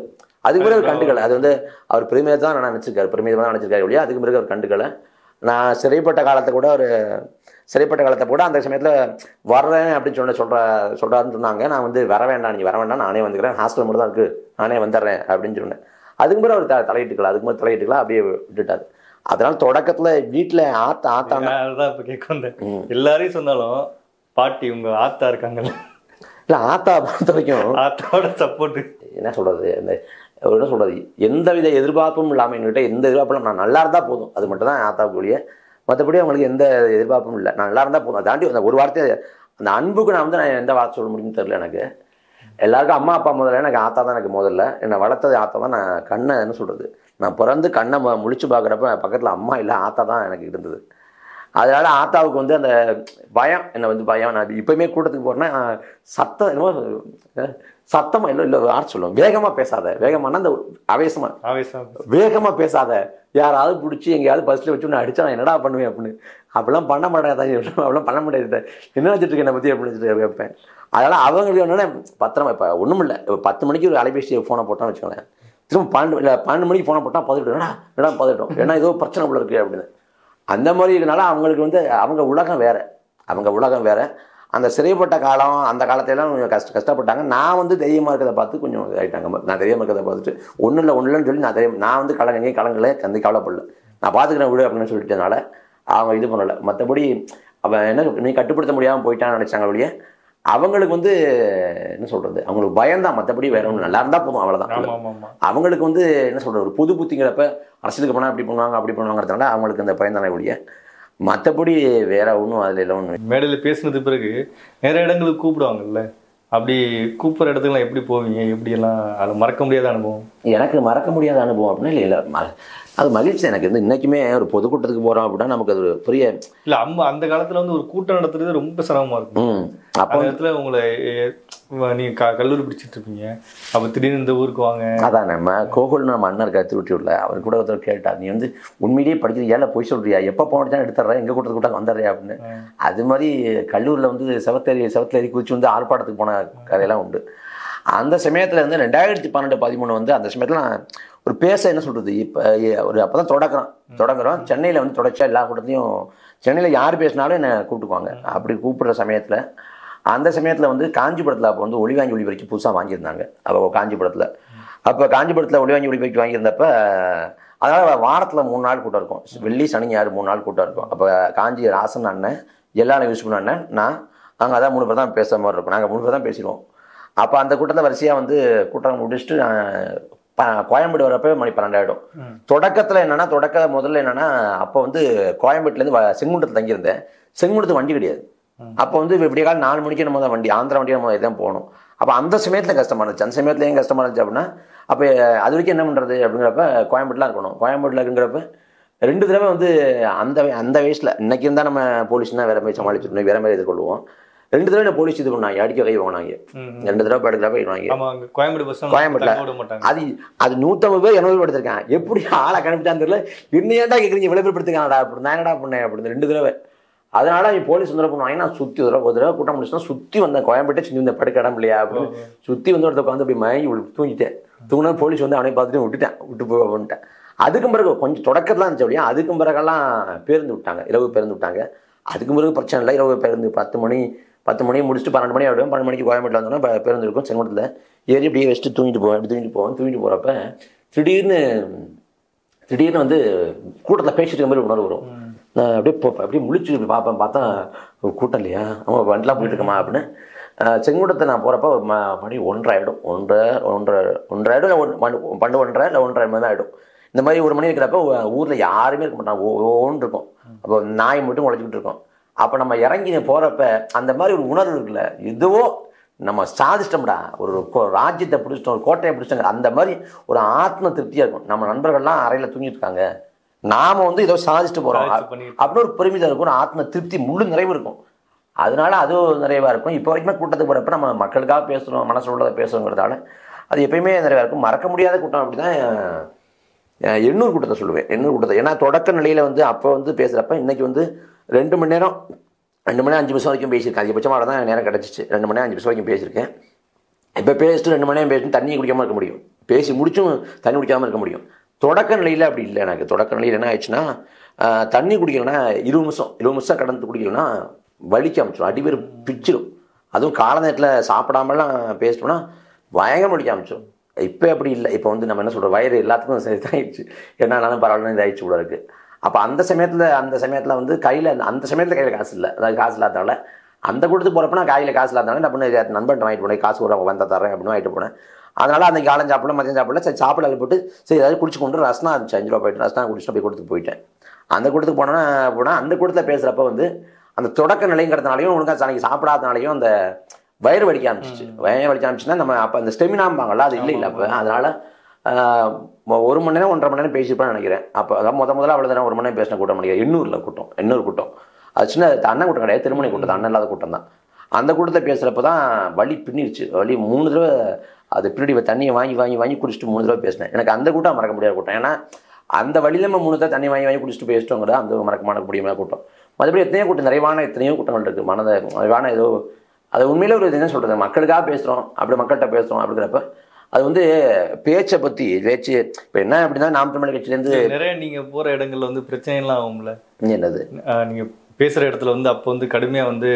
அதுக்கு பிறகு அவர் கண்டுக்கலை. அது வந்து அவர் பெருமையாக தான் நினச்சிருக்காரு, பெருமையாக தான் நினச்சிருக்காரு இல்லையா. அதுக்கு பிறகு அவர் கண்டுக்கலை. நான் சிறைப்பட்ட காலத்தை கூட அந்த சமயத்தில் வர்றேன் அப்படின்னு சொல்கிறாருன்னு சொன்னாங்க. நான் வந்து வர வேண்டாம், நீங்கள் வர வேண்டாம், நானே வந்துக்கிறேன், ஹாஸ்டல் மட்டும் தான் இருக்குது, நானே வந்துடுறேன் அப்படின்னு சொன்னேன். அதுக்கு பிறகு அவர் தலையிட்டுக்கலாம் அப்படியே விட்டுட்டாரு. அதனால தொடக்கத்தில் வீட்டில் ஆத்தான் இப்போ கேட்க வந்தேன். எல்லாரையும் சொன்னாலும் பாட்டி உங்க ஆத்தா இருக்காங்கல்ல, இல்லை ஆத்தா பொறுத்த வரைக்கும் ஆத்தாவோட சப்போர்ட் என்ன சொல்கிறது, என்ன சொல்கிறது, எந்தவித எதிர்பார்ப்பும் இல்லாமல் என்கிட்ட எந்த எதிர்பார்ப்பும் நான் நல்லா இருந்தால் போதும், அது மட்டும் தான் ஆத்தாவுக்குரிய. மற்றபடி அவங்களுக்கு எந்த எதிர்பார்ப்பும் இல்லை, நான் நல்லா இருந்தால் போதும். அதை தாண்டி அந்த ஒரு வார்த்தை அந்த அன்புக்கு நான் எந்த வார்த்தை சொல்ல முடியும்னு தெரியல எனக்கு. எல்லாருக்கும் அம்மா அப்பா முதல்ல, எனக்கு ஆத்தா தான். எனக்கு முதல்ல என்னை வளர்த்தது ஆத்தா தான். நான் கண்ணை என்ன சொல்கிறது, நான் பிறந்து கண்ணை முழிச்சு பார்க்குறப்ப பக்கத்தில் அம்மா இல்லை, ஆத்தா தான் எனக்கு இருந்தது. அதனால ஆத்தாவுக்கு வந்து அந்த பயம், என்னை வந்து பயம். நான் இப்போயுமே கூட்டத்துக்கு போகிறேன்னா சத்தம் என்னமோ சத்தமாக இல்லை ஆர்ட் சொல்லுவோம், வேகமாக பேசாத, வேகமானா அந்த ஆவேசமாக வேகமாக பேசாத, யாராவது பிடிச்சி எங்கேயாவது பஸ்ஸில் வச்சு நான் அடித்தா நான் என்னடா பண்ணுவேன் அப்படின்னு. அப்படிலாம் பண்ண மாட்டேன், அப்படிலாம் பண்ண முடியாது, என்ன வச்சுட்டு என்னை பற்றி அப்படின்னு வைப்பேன். அதனால் அவங்களுக்கு என்னென்னா பத்திரமா, இப்போ ஒன்றும் இல்லை, இப்போ 10 மணிக்கு ஒரு அலைபேசி ஃபோனை போட்டான்னு வச்சுக்கோங்களேன், திரும்ப 12 மணிக்கு ஃபோனை போட்டால் பதவிட்டோம், என்னடா பதவிட்டோம், ஏன்னா ஏதோ பிரச்சனை போல இருக்குது அப்படின்னு. அந்த மாதிரி இருக்கனால அவங்களுக்கு வந்து அவங்க உலகம் வேறு. அந்த சிறைப்பட்ட காலம், அந்த காலத்தையெல்லாம் கஷ்டப்பட்டாங்க. நான் வந்து தைரியமாக இருக்கிறத பார்த்து கொஞ்சம் ஆகிட்டாங்க. நான் தைரியமாக இருக்கிறத பார்த்துட்டு ஒன்றும் இல்லைன்னு சொல்லி நான் வந்து கலங்கலை, கவலைப்படல, நான் பார்த்துக்கிறேன் விடு அப்படின்னு சொல்லிட்டதுனால அவங்க இது பண்ணலை. மற்றபடி அவன் என்ன நீ கட்டுப்படுத்த முடியாமல் போயிட்டான்னு நினச்சாங்க ஒழிய, அவங்களுக்கு வந்து என்ன சொல்கிறது, அவங்களுக்கு பயம்தான், மற்றபடி வேற ஒன்று நல்லா இருந்தால் போதும், அவ்வளோதான். அவங்களுக்கு வந்து என்ன சொல்கிறது, ஒரு புது புத்திங்கிறப்ப அரசியலுக்கு போனால் இப்படி பண்ணுவாங்க அப்படி பண்ணுவாங்கிறதுனால அவங்களுக்கு அந்த பயம்தானே ஒழிய, மற்றபடி வேற ஒன்றும் அதில் இல்லை. ஒன்று மேடையில் பேசினது பிறகு நிறைய இடங்களுக்கு கூப்பிடுவாங்கல்ல, அப்படி கூப்பிட்ற இடத்துக்குலாம் எப்படி போவீங்க, எப்படியெல்லாம் அது மறக்க முடியாத அனுபவம்? எனக்கு மறக்க முடியாத அனுபவம் அப்படின்னா இல்லை, அது மகிழ்ச்சி. எனக்கு வந்து இன்றைக்குமே ஒரு பொதுக்கூட்டத்துக்கு போகிறோம் அப்படின்னா நமக்கு அது ஒரு பெரிய இல்லை. அந்த காலத்தில் வந்து ஒரு கூட்டம் நடத்துறது ரொம்ப சிரமமாக இருக்கும். அப்போ இடத்துல உங்களை நீங்கள் கல்லூரி பிடிச்சிட்டு இருப்பீங்க, அப்போ திடீர்னு இந்த ஊருக்கு வாங்க. அதான் நம்ம கோகுல் நம்ம அண்ணன் இருக்க திருவட்டியூரில், அவர் கூட ஒருத்தர் கேட்டார், நீ வந்து உண்மையிலேயே படிக்கிறது ஏன் போய் சொல்கிறியா, எப்போ போனதான் எடுத்துட்றேன், எங்கள் கூட்டத்துக்கு வந்துடுறியா அப்படின்னு. அது மாதிரி கல்லூரியில் வந்து செவத்தேரி குதிச்சு வந்து ஆர்ப்பாட்டத்துக்கு போன கதையெல்லாம் உண்டு. அந்த சமயத்தில் வந்து 2012-13 வந்து அந்த சமயத்தில் நான் ஒரு பேச என்ன சொல்கிறது, இப்போ ஒரு அப்போ தான் தொடங்குறோம் சென்னையில் வந்து தொடர்ச்சியாக எல்லா கூட்டத்தையும், சென்னையில் யார் பேசினாலும் என்னை கூப்பிட்டுக்குவாங்க. அப்படி கூப்பிட்ற சமயத்தில் அந்த சமயத்தில் வந்து காஞ்சிபுரத்தில் அப்போ வந்து ஒளிவாங்கி ஒளிபெருக்கி புதுசாக வாங்கியிருந்தாங்க. அப்போ காஞ்சிபுரத்தில் ஒளிவாங்கி ஒளிபெருக்கி வாங்கியிருந்தப்ப, அதனால் வாரத்தில் 3 நாள் கூட்டம் இருக்கும், வெள்ளி சனி ஞாயிறு 3 நாள் கூட்டம் இருக்கும். அப்போ காஞ்சி ராசன் அண்ணன், எல்லாரும் யூஸ் பண்ண அண்ணன், நாங்கள் அதான் 3 பேர் தான் பேசுகிற மாதிரி இருக்கும், நாங்கள் 3 பேர் தான் பேசிடுவோம். அப்போ அந்த கூட்டத்தில் வரிசையாக வந்து கூட்டம் முடிச்சுட்டு கோயம்பேடு வரப்போ மணி 12 ஆகிடும். தொடக்கத்தில் முதல்ல என்னென்னா, அப்போ வந்து கோயம்பேட்டிலேருந்து செங்குண்டத்தில் தங்கியிருந்தேன். செங்குண்டத்துக்கு வண்டி கிடையாது. அப்போ வந்து விடிய காலம் 4 மணிக்கு நம்ம தான் வண்டி, ஆந்திரா வண்டி நம்ம தான் போகணும். அப்போ அந்த சமயத்தில் கஷ்டமாக இருந்துச்சு. அந்த சமயத்தில் ஏன் கஷ்டமாக இருந்துச்சு அப்படின்னா, அப்போ அது வரைக்கும் என்ன பண்ணுறது அப்படிங்கிறப்ப கோயம்பேட்டில் இருக்கணும். கோயம்பேட்டில் இருக்குங்கிறப்ப 2 தடவை வந்து அந்த வயசில், இன்றைக்கி இருந்தால் நம்ம போலீஸ்னா வேறு மாதிரி சமாளிச்சுக்கணும், வேறு மாதிரி எதிர்கொள்வோம். 2 தடவை போலீஸ் இது பண்ணாங்க, அடிக்க கை வாங்கினாங்க. 2 தடவை படுக்கிற போய் வாங்க கோயம்பேட்டில். அது 150 பேர் 200 பேர் எடுத்திருக்கேன். எப்படி ஆளை கணிப்பிட்டான்னு தெரியல. என்னையாண்டா கேட்குறீங்க, விளையாடுறதுக்கானடா அப்படி நான் என்னடா பண்ணேன் அப்படின்னு 2 தடவை. அதனால போலீஸ் வந்து பண்ணுவாங்க. நான் சுற்றி ஒரு தடவை கூட்டம் முடிச்சுன்னா சுற்றி வந்தேன், கோயம்பேட்டை சுற்றி வந்த படுக்க இடம் இல்லையா அப்படின்னு சுற்றி வந்து ஒருத்த உட்காந்து அப்படி மயங்கி தூங்கிட்டேன். தூங்கினா போலீஸ் வந்து அவனை பார்த்துட்டு விட்டு போய் அப்படின்ட்டேன். அதுக்கும் பிறகு கொஞ்சம் தொடக்கத்தில் இருந்துச்சு அப்படியா, அதுக்கும் பிறகெல்லாம் பேருந்து விட்டாங்க, இரவு பேருந்து விட்டாங்க. அதுக்கும் பிறகு பிரச்சனை இல்லை. இரவு பேருந்து 10 மணி முடிச்சுட்டு 12 மணி ஆகிடும். 12 மணிக்கு கோயம்பேட்டில் வந்தோன்னா பேருந்து இருக்கும் செங்கோட்டத்தில் ஏறி அப்படியே வச்சுட்டு தூங்கிட்டு போகிறப்ப திடீர்னு வந்து கூட்டத்தில் பேசிட்டு இருக்க மாதிரி உணர்வு வரும். நான் அப்படியே முழிச்சு பார்ப்பேன், பார்த்தா கூட்டம் இல்லையா, அவன் வண்டிலாம் போயிட்டு இருக்கமா அப்படின்னு. செங்கோட்டத்தை நான் போகிறப்ப மணி 1:30 ஆகிடும். 1:30 ஆகிடும், இல்லை 1:30 இல்லை 1:30 மாதிரி ஆகிடும். இந்த மாதிரி 1 மணி இருக்கிறப்ப ஊரில் யாருமே இருக்க மாட்டாங்க, ஓன்னு இருக்கும். அப்போ நாய் மட்டும் உழைச்சிக்கிட்டு இருக்கோம். அப்போ நம்ம இறங்கி போகிறப்ப அந்த மாதிரி ஒரு உணர்வு இருக்குல்ல, இதுவோ நம்ம சாதிச்சிட்டோம்டா, ஒரு ராஜ்யத்தை பிடிச்சிட்டோம், ஒரு கோட்டையை பிடிச்சிட்டோங்க, அந்த மாதிரி ஒரு ஆத்ம திருப்தியாக இருக்கும். நம்ம நண்பர்கள்லாம் அறையில் தூங்கிட்டு இருக்காங்க, நாம் வந்து ஏதோ சாதிச்சுட்டு போகிறோம் அப்படின்னு ஒரு பெருமிதம் இருக்கும், ஒரு ஆத்ம திருப்தி, முழு நிறைவு இருக்கும். அதனால அதுவும் நிறைவாக இருக்கும். இப்போ வரைக்குமே கூட்டத்துக்கு போகிறப்ப நம்ம மக்களுக்காக பேசுகிறோம், மனசு உள்ளதை பேசுகிறோங்கிறதால அது எப்பயுமே நிறைவாக இருக்கும். மறக்க முடியாத கூட்டம் அப்படி தான் எண்ணூர் கூட்டத்தை சொல்லுவேன். எண்ணூர் கூட்டத்தை ஏன்னா தொடக்க நிலையில் வந்து அப்போ வந்து பேசுகிறப்ப இன்றைக்கி வந்து 2 மணி நேரம் 2 மணி 5 நிமிஷம் வரைக்கும் பேசியிருக்கேன். அதிகபட்சமாக தான் நேரம் கிடச்சிச்சு. 2 மணி 5 நிமிஷம் வரைக்கும் பேசியிருக்கேன். இப்போ பேசிட்டு 2 மணி நேரம் பேசிட்டு தண்ணி குடிக்காமல் இருக்க முடியும், பேசி முடிச்சும் தண்ணி குடிக்காமல் இருக்க முடியும். தொடக்க நிலையில் அப்படி இல்லை. எனக்கு தொடக்க நிலையில் என்ன ஆயிடுச்சுன்னா, தண்ணி குடிக்கலன்னா 20 நிமிஷம் கடந்து குடிக்கலன்னா வலிக்க ஆரம்பிச்சிடும், அடிவேறு பிச்சிடும். அதுவும் கால நேரத்தில் சாப்பிடாமலாம் பேசிட்டோம்னா பயங்கரம் வலிக்க ஆரம்பிச்சிடும். இப்போ அப்படி இல்லை. இப்போ வந்து நம்ம என்ன சொல்கிறோம், வயிறு எல்லாத்துக்கும் இதாகிடுச்சு, என்னன்னாலும் பரவாயில்ல இதாகிடுச்சு கூட இருக்குது. அப்போ அந்த சமயத்தில் வந்து அந்த சமயத்தில் கையில் காசு இல்லை. அதாவது காசு இல்லாதனால அந்த கூட்டத்துக்கு போகிறப்ப நான் கையில் காசு இல்லாதனால என்ன பண்ண நண்பன் வாங்கிட்டு போனேன், காசு கூட வந்தால் தரேன் அப்படின்னு வாங்கிட்டு போனேன். அதனால் அன்றைக்கி காலம் சாப்பிடல, மதியம் சாப்பிடல, சரி சாப்பிட போட்டு சரி ஏதாவது குடிச்சு கொண்டு ரஸ்னா இருந்துச்சு, 5 ரூபா போயிட்டு ரஸ்னா குடிச்சுட்டு போய் கூட்டத்துக்கு போயிட்டேன். அந்த கூட்டத்துக்கு போனால் அந்த கூட்டத்தில் பேசுகிறப்ப வந்து அந்த தொடக்க நிலைங்கிறதுனாலையும் ஒழுங்காக அன்றைக்கி சாப்பிடாதனாலையும் அந்த வயிறு வலிக்க ஆரம்பிச்சுன்னா நம்ம அப்போ அந்த ஸ்டெமினாம்பாங்கல்ல அது இல்லை அப்போ அதனால 1 மணி நேரம் 1.5 மணி நேரம் பேசியிருப்பான்னு நினைக்கிறேன். அப்போ அதான் முதல்ல அவ்வளோ தானே 1 மணி நேரம் பேசின கூட்டம் நினைக்கிறேன். எண்ணூர் கூட்டம் அது சின்ன அண்ணன் கூட்டம் கிடையாது, திருமணி கூட்டம், அண்ணன் இல்லாத கூட்டம் தான். அந்த கூட்டத்தில் பேசுகிறப்ப தான் வலி பின்னிருச்சு. வலி 3 தடவை அது பின்னாடி தண்ணியை வாங்கி குடிச்சிட்டு 3 தடவை பேசினேன். எனக்கு அந்த கூட்டம் மறக்க முடியாத கூட்டம். ஏன்னா அந்த வழியில் நம்ம 3 தடவை தண்ணி வாங்கி குடிச்சிட்டு பேசிட்டோங்கிற அந்த மறக்க முடியாத கூட்டம். மற்றபடி எத்தனையோ கூட்டம், எத்தனையோ கூட்டங்கள் இருக்குது. நிறைவான ஏதோ அது உண்மையிலே ஒரு என்ன சொல்கிறது, மக்களுக்காக பேசுகிறோம், அப்படி மக்கள்கிட்ட பேசுகிறோம் அப்படிங்கிறப்ப அது வந்து பேச்சை பற்றி இப்போ என்ன அப்படின்னா நாம் தமிழர் கட்சியிலேருந்து நிறைய நீங்கள் போகிற இடங்கள்ல வந்து பிரச்சனைலாம் ஆகும்ல. என்னது நீங்கள் பேசுகிற இடத்துல வந்து அப்போ வந்து கடுமையாக வந்து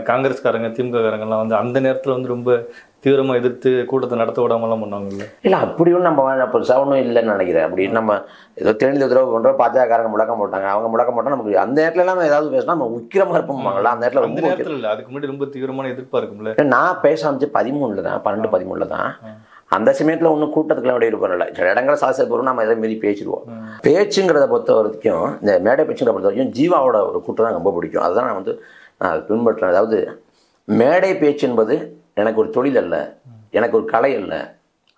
காங்கிரஸ்காரங்க திமுககாரங்கெல்லாம் வந்து அந்த நேரத்தில் வந்து ரொம்ப தீவிரமாக எதிர்த்து கூட்டத்தை நடத்த விடாமலாம் பண்ணாங்கல்ல. இல்லை அப்படியும் நம்ம அப்போ சவுண்டும் இல்லைன்னு நினைக்கிறேன். அப்படின்னு நம்ம ஏதோ தெரிஞ்ச தடவை பண்ணுறோம், பாஜகக்காரங்க முழக்கம் போட்டாங்க, அவங்க முழக்கம் போட்டால் நமக்கு அந்த நேரத்துல எல்லாம் ஏதாவது பேசினா நம்ம உக்கிரமாக இருப்போம்ல. அந்த நேரத்தில் இல்லை, அதுக்கு முன்னாடி ரொம்ப தீவிரமான எதிர்ப்பாக இருக்கும்ல. நான் பேச ஆரம்பிச்சு 13 தான் 12-13 தான். அந்த சமயத்தில் ஒன்றும் கூட்டத்துக்குலாம் விட இருப்பதில்லை. சில இடங்களை சாசை போகிறோம், நம்ம எதை மாரி பேசிடுவோம். பேச்சுங்கிறத பொறுத்த வரைக்கும், இந்த மேடை பேச்சுங்கிறத பொறுத்த வரைக்கும் ஜீவாவோட ஒரு கூட்டம் தான் ரொம்ப பிடிக்கும். அதுதான் நான் வந்து பின்பற்றேன். அதாவது மேடை பேச்சு என்பது எனக்கு ஒரு தொழில் அல்ல, எனக்கு ஒரு கலை அல்ல,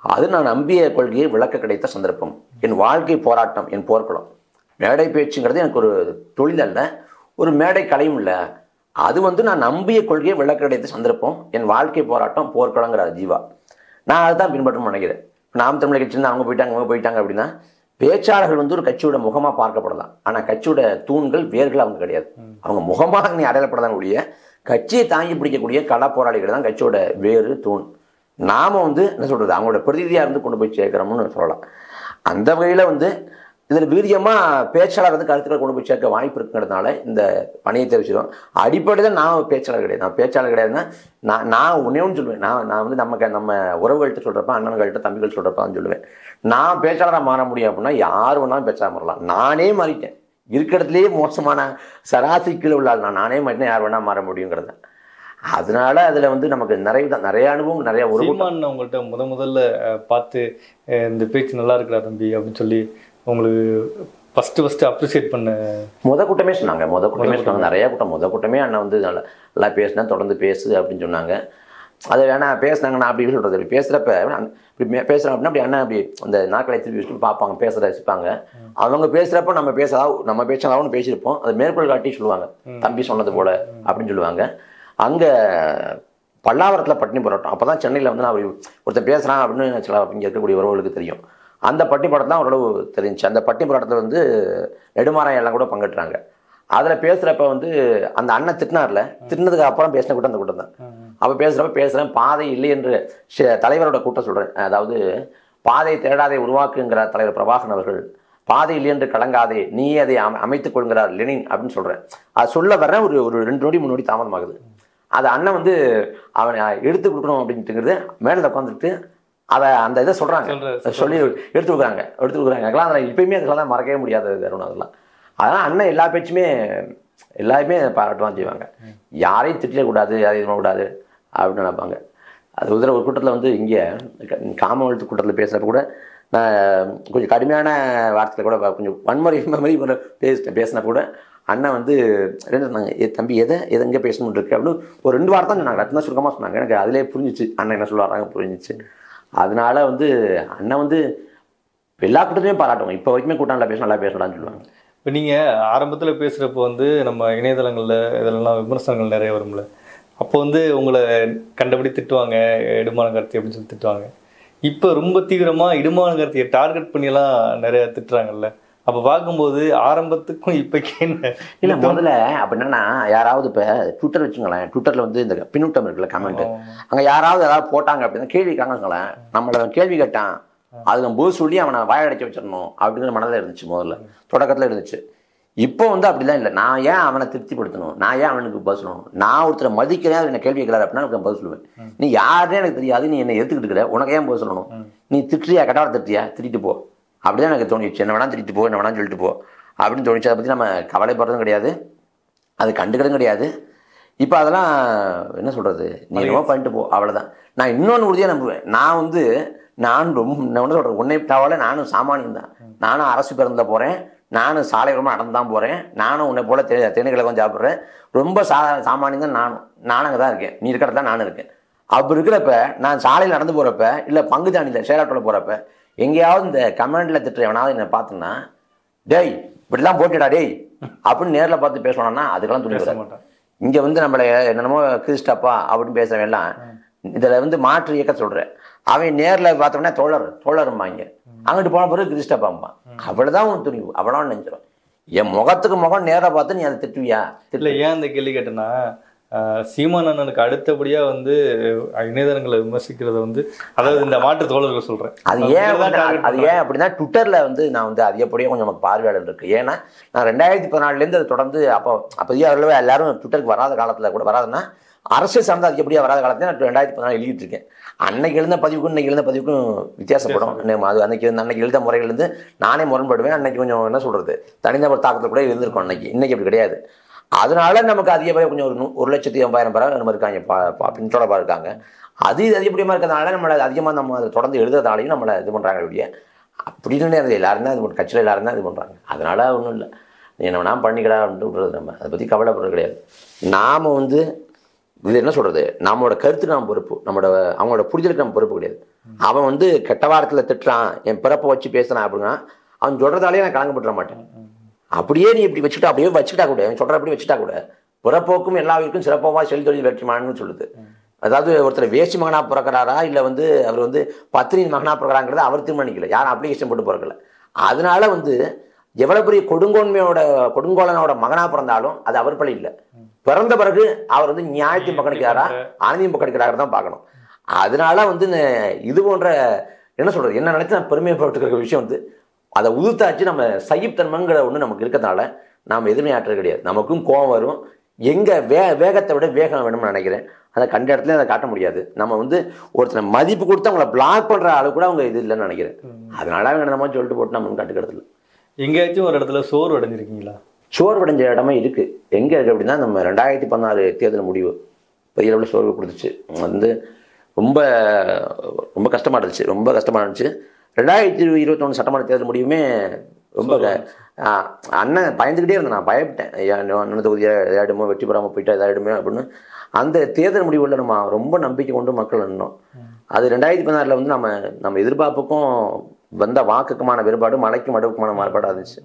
அது நான் நம்பிய கொள்கையை விளக்க கிடைத்த சந்தர்ப்பம், என் வாழ்க்கை போராட்டம், என் போர்க்களம். மேடை பேச்சுங்கிறது எனக்கு ஒரு தொழில் அல்ல, ஒரு மேடை கலையும் இல்லை, அது வந்து நான் நம்பிய கொள்கையை விளக்க கிடைத்த சந்தர்ப்பம், என் வாழ்க்கை போராட்டம், போர்க்களங்கிறார் ஜீவா. நான் அதுதான் பின்பற்றணும்னு நினைக்கிறேன். நாம் தமிழர் கட்சியிலேருந்து அவங்க போயிட்டாங்க அப்படின்னா பேச்சாளர்கள் வந்து ஒரு கட்சியோட முகமாக பார்க்கப்படலாம். ஆனால் கட்சியோட தூண்கள் வேர்கள் அவங்க கிடையாது. அவங்க முகமாக நீ அடையாளப்படலாம் கூடிய கட்சியை தாங்கி பிடிக்கக்கூடிய கள போராளிகள் தான் கட்சியோட வேறு தூண். நாம் வந்து என்ன சொல்கிறது, அவங்களோட பிரதிநிதியாக இருந்து கொண்டு போய் சேர்க்கிறோம்னு சொல்லலாம். அந்த வகையில் வந்து இதில் வீரியமாக பேச்சாளர் வந்து கருத்துக்களை கொண்டு போய் சேர்க்க வாய்ப்பு இருக்குங்கிறதுனால இந்த பணியை தெரிவிச்சிடும். அடிப்படையில் நான் பேச்சாளர் கிடையாது. நான் பேச்சாளர் கிடையாதுன்னா நான் ஒன்றேன்னு சொல்லுவேன். நான் வந்து நம்ம உறவுகள்கிட்ட சொல்கிறப்ப, அண்ணன்கள்கிட்ட தம்பிகள் சொல்கிறப்பான்னு சொல்லுவேன். நான் பேச்சாளராக மாற முடியும் அப்படின்னா யார் வேணாலும் பேச்சாளர் மாறலாம். நானே மாறிட்டேன். இருக்கிற இடத்துலேயே மோசமான சராசரி கீழே உள்ள நானே மாறிட்டேன், யார் வேணால் மாற முடியுங்கிறது. அதனால அதில் வந்து நமக்கு நிறைய அனுபவம், நிறைய ஒரு உங்கள்கிட்ட முதல்ல பார்த்து இந்த பேச்சு நல்லா இருக்கிறா தம்பி அப்படின்னு சொல்லி உங்களுக்கு ஃபஸ்ட்டு அப்ரிஷியேட் பண்ண கூட்டமே சொன்னாங்க. நிறைய கூட்டமே அண்ணன் வந்து நல்லா பேசினேன், தொடர்ந்து பேசு அப்படின்னு சொன்னாங்க. அதை வேணா பேசினாங்க. நான் அப்படி சொல்கிறது பேசுகிறப்ப இப்படி பேசுகிறேன் அப்படின்னா அப்படி அண்ணன் அப்படி அந்த நாட்களை திருப்பி வச்சுட்டு பார்ப்பாங்க, பேச ரசிப்பாங்க. அவங்க பேசுகிறப்ப நம்ம பேசலாம்னு பேசியிருப்போம், அதை மேற்கோள் காட்டி சொல்லுவாங்க, தம்பி சொன்னது போல அப்படின்னு சொல்லுவாங்க. அங்கே பல்லாவரத்தில் பட்டினி போராட்டம் அப்போ தான் சென்னையில் வந்து நான் ஒருத்தர் பேசுகிறான் அப்படின்னு சில இங்கே இருக்கக்கூடிய உறவுகளுக்கு தெரியும். அந்த பட்டி போராட்டம் தான் ஓரளவு தெரிஞ்சிச்சு. அந்த பட்டி போராட்டத்தில் வந்து நெடுமாறாயம் எல்லாம் கூட பங்கேற்றாங்க. அதில் பேசுகிறப்ப வந்து அந்த அண்ணன் திட்டினதுக்கு அப்புறம் பேசின கூட்டம் அந்த கூட்டம் தான். அப்போ பேசுகிறேன் பாதை இல்லை என்று தலைவரோட கூட்டம் சொல்கிறேன். அதாவது பாதை தேடாதே உருவாக்குங்கிற தலைவர் பிரபாகரன் அவர்கள், பாதை இல்லை என்று கலங்காதே நீயே அதை அமைத்துக் கொள்கிறார் லெனின் அப்படின்னு சொல்கிறேன். அது சொல்ல வர ஒரு 2 நொடி 3 நொடி தாமதமாகுது. அது அண்ணன் வந்து அவனை எடுத்து கொடுக்கணும் அப்படின்ட்டுங்கிறது மேலே உட்காந்துட்டு அதை அந்த இதை சொல்கிறாங்க, சொல்லி எடுத்து கொடுக்குறாங்க. அதெல்லாம் அதை இப்பயுமே அதெல்லாம் மறக்கவே முடியாதது அதெல்லாம். அதனால் அண்ணன் எல்லா பேச்சுமே எல்லாருமே பாராட்டுவான் செய்வாங்க. யாரையும் திட்டக்கூடாது, யாரையும் இது பண்ணக்கூடாது அப்படின்னு நினைப்பாங்க. அது ஒரு கூட்டத்தில் வந்து இங்கே காமன்வெல்த் கூட்டத்தில் பேசுகிறப்ப கூட நான் கொஞ்சம் கடுமையான வார்த்தையில் கூட கொஞ்சம் வன்முறை மாதிரி பேசினப்ப கூட அண்ணன் வந்து சொன்னாங்க, தம்பி எங்கே பேசணும்னு இருக்கு அப்படின்னு ஒரு 2 வார்த்தை சொன்னாங்க. ரத்னா சுருக்கமாக சொன்னாங்க. எனக்கு அதிலே புரிஞ்சிச்சு அண்ணன் என்ன சொல்லுவாங்க புரிஞ்சிச்சு. அதனால வந்து அண்ணன் வந்து எல்லா கூட்டத்தையுமே பாராட்டுவாங்க. இப்போ வரைக்குமே கூட்டம் நல்லா பேசலாம்னு சொல்லுவாங்க. இப்போ நீங்கள் ஆரம்பத்தில் பேசுகிறப்போ வந்து நம்ம இணையதளங்களில் இதெல்லாம் விமர்சனங்கள் நிறைய வரும்ல, அப்போ வந்து உங்களை கண்டபடி திட்டுவாங்க, இடுமான கருத்து அப்படின்னு சொல்லி திட்டுவாங்க. இப்போ ரொம்ப தீவிரமாக இடுமான கருத்தையை டார்கெட் பண்ணியெல்லாம் நிறைய திட்டுறாங்கல்ல. அப்போ பார்க்கும்போது ஆரம்பத்துக்கும் இப்போக்கே இல்லை முதல்ல அப்படின்னா யாராவது இப்போ ட்விட்டர் வச்சுங்களேன், ட்விட்டரில் வந்து இந்த பின்னூட்டம் இருக்குல்ல கமெண்ட், அங்கே யாராவது ஏதாவது போட்டாங்க அப்படின்னா கேள்வி கேட்காங்களேன், நம்மளை கேள்வி கேட்டான் அதுக்கு போது சொல்லி அவனை வாயடைக்க வச்சிடணும் அப்படிங்கிற மனதில் இருந்துச்சு. முதல்ல தொடக்கத்தில் இருந்துச்சு. இப்போ வந்து அப்படிலாம் இல்லை. நான் ஏன் அவனை திருப்திப்படுத்தணும், நான் ஏன் அவனுக்கு பதில் நான் ஒருத்தரை மதிக்கிறேன், என்ன கேள்வி கேட்கல அப்படின்னா எனக்கு பதில் சொல்லுவேன். நீ யாருன்னே எனக்கு தெரியாது, நீ என்னை எடுத்துக்கிட்டு இருக்கிற, உனக்கு ஏன் பதில் சொல்லணும், நீ திட்டுறியா கட்டாட திட்டியா திட்டிட்டு போ அப்படிதான் எனக்கு தோணிச்சு. என்ன வேணா திட்டிட்டு போ, என்ன வேணான்னு சொல்லிட்டு போ அப்படின்னு தோணிச்சு. அதை பற்றி நம்ம கவலைப்படுறதும் கிடையாது, அது கண்டுக்கிறதும் கிடையாது. இப்போ அதெல்லாம் என்ன சொல்கிறது, நீ என்னவோ பண்ணிட்டு போ அவ்வளோதான். நான் இன்னொன்று உறுதியாக நம்புவேன். நான் ரொம்ப என்ன சொல்கிறேன், உன்னை தவிர நானும் சாமானியம் தான், நானும் அரசு பேருந்தில் போகிறேன், நானும் சாலை ரொம்ப நடந்து தான் போகிறேன், நானும் உன்னை போல தேனிக்கிழக்கம் சாப்பிட்றேன், ரொம்ப சாமானியம் தான் நானும் அங்கே தான் இருக்கேன், நீ இருக்கிறது தான் நானும் இருக்கேன். அப்படி இருக்கிறப்ப நான் சாலையில் நடந்து போகிறப்ப இல்லை பங்குதானியில் ஷேராட்டோவில் போகிறப்ப எங்கேயாவது இந்த கமெண்டில் திட்டுற எவனாவது என்னை பார்த்தோன்னா டேய் இப்படிலாம் போட்டுடா டேய் அப்படின்னு நேரில் பார்த்து பேசணும்னா அதுக்கெல்லாம் துணி மாட்டேன். இங்கே வந்து நம்மளை என்னென்னமோ கிறிஸ்டப்பா அப்படின்னு பேசுறவெல்லாம் இதில் மாற்று இயக்க சொல்கிறேன். அவன் நேரில் பார்த்தோம்னா தோழரும்பாங்க, அங்கிட்டு போன பிறகு கிறிஸ்டப்பாம்பான். அவ்வளோதான் உன் துணிவு, அவ்வளோன்னு நினைச்சிடும். என் முகத்துக்கு முகம் நேராக பார்த்து நீ அதை திட்டுவியா? இல்லை, ஏன் இந்த கேள்வி கேட்டேன்னா சீமான் அண்ணனுக்கு அடுத்தபடியா இணையதளங்களை விமர்சிக்கிறத அதாவது இந்த மாற்று தோழர்கள் சொல்றேன். அது ஏன் அப்படின்னா ட்விட்டர்ல நான் அதிகப்படியே கொஞ்சம் நமக்கு பார்வையாளர் இருக்கு. ஏன்னா நான் 2014 அது தொடர்ந்து அப்போதைய எல்லாரும் ட்விட்டருக்கு வராத காலத்துல கூட வராதுன்னா அரசியல் சார்ந்த அதிகப்படியா வராத காலத்துல நான் 2014 எழுதிட்டு இருக்கேன். அன்னைக்கு எழுந்த பதிவுக்கும் இன்னைக்கு எழுந்த பதிவுக்கும் வித்தியாசப்படும். அது அன்னைக்கு எழுத முறைகள் நானே முரண்படுவேன். அன்னைக்கு கொஞ்சம் என்ன சொல்றது தனிநபர் தாக்கத்தில் கூட இருந்திருக்கும். இன்னைக்கு அப்படி கிடையாது. அதனால நமக்கு அதிகப்படியாக கொஞ்சம் 1,80,000 பேர் நம்ம இருக்காங்க, பின்தொடர்பாக இருக்காங்க. அது அதிகப்படியமாக இருக்கிறதுனால நம்மளை அதிகமாக நம்ம அதை தொடர்ந்து எழுதுறதுனாலையும் நம்மளை இது பண்ணுறாங்க. அப்படியே அப்படின்னு எல்லாரும் தான் இது கட்சியில் எல்லாரும் தான் இது பண்ணுறாங்க. அதனால ஒன்றும் இல்லை, நீ என்ன வேணா பண்ணிக்கடா அப்படின்ட்டு விடுறது. நம்ம அதை பற்றி கவலைப்படுறது கிடையாது. நாம் இது என்ன சொல்கிறது, நம்மளோட கருத்துக்கு நம்ம பொறுப்பு, அவங்களோட புரிதலுக்கு நம்ம பொறுப்பு கிடையாது. அவன் கெட்ட வாரத்தில் திட்டுறான், என் பிறப்பை வச்சு பேசுகிறான் அப்படின்னா அவன் சொல்கிறதாலே நான் கலங்கப்பட்டுற மாட்டேன். அப்படியே நீ இப்படி வச்சுக்கிட்டா அப்படியே வச்சுக்கிட்டா கூட சொல்கிற அப்படி வச்சுட்டா கூட பிறப்போக்கும் எல்லா வீருக்கும் சிறப்பமாக செல்தொழில் வெற்றிமான்னு சொல்லுது. அதாவது ஒருத்தர் வேஷ்டி மகனாக பிறக்கிறாரா இல்லை அவர் பத்தினி மகனாக பிறக்கிறாங்கிறத அவர் தீர்மானிக்கல, யாரும் அப்ளிகேஷன் போட்டு பிறக்கல. அதனால எவ்வளோ பெரிய கொடுங்கோலனோட மகனாக பிறந்தாலும் அது அவர் பழி இல்லை. பிறந்த பிறகு அவர் நியாயத்தையும் பக்கெடுக்கிறாரா அநீதியும் பக்கெடுக்கிறாரு தான் பார்க்கணும். அதனால இது போன்ற என்ன சொல்கிறது, என்ன நினைச்சு நான் பெருமைப்பட்டுக்கிற விஷயம் அதை உதுத்தாச்சு நம்ம சகிப்புத்தன்மைங்கிற ஒன்று நமக்கு இருக்கிறதுனால நாம் எதுவுமே ஆற்றது கிடையாது. நமக்கும் கோபம் வரும். எங்கே வேகத்தை விட வேகம் வேணும்னு நினைக்கிறேன். அதை கண்ட இடத்துல அதை காட்ட முடியாது. நம்ம ஒருத்தனை மதிப்பு கொடுத்து அவங்கள பிளாக் பண்ணுற ஆளு கூட அவங்க இது இல்லைன்னு நினைக்கிறேன். அதனால நம்ம சொல்லிட்டு போட்டு நம்ம காட்டுக்கிறது இல்லை. எங்கேயாச்சும் ஒரு இடத்துல சோர்வு அடைஞ்சிருக்கீங்களா? சோர்வடைஞ்ச இடமே இருக்குது. எங்கே இருக்குது அப்படின்னா நம்ம 2016 தேர்தல் முடிவு பெரிய அளவில் சோர்வு கொடுத்துச்சு. ரொம்ப ரொம்ப கஷ்டமாக இருந்துச்சு, ரொம்ப கஷ்டமாக இருந்துச்சு. 2021 சட்டமன்ற தேர்தல் முடிவுமே ரொம்ப அண்ணன் பயந்துக்கிட்டே இருந்தேன். நான் பயப்பட்டேன், அண்ணன் தொகுதியை எதாயிடுமோ, வெற்றி பெறாமல் போயிட்டா எதாயிடுமே அப்படின்னு. அந்த தேர்தல் முடிவுகளில் நம்ம ரொம்ப நம்பிக்கை கொண்டு மக்கள் நின்னோம். அது 2016 நம்ம எதிர்பார்ப்புக்கும் வந்த வாக்குக்குமான வேறுபாடு மலைக்கும் மடவுக்குமான மாறுபாடாக இருந்துச்சு.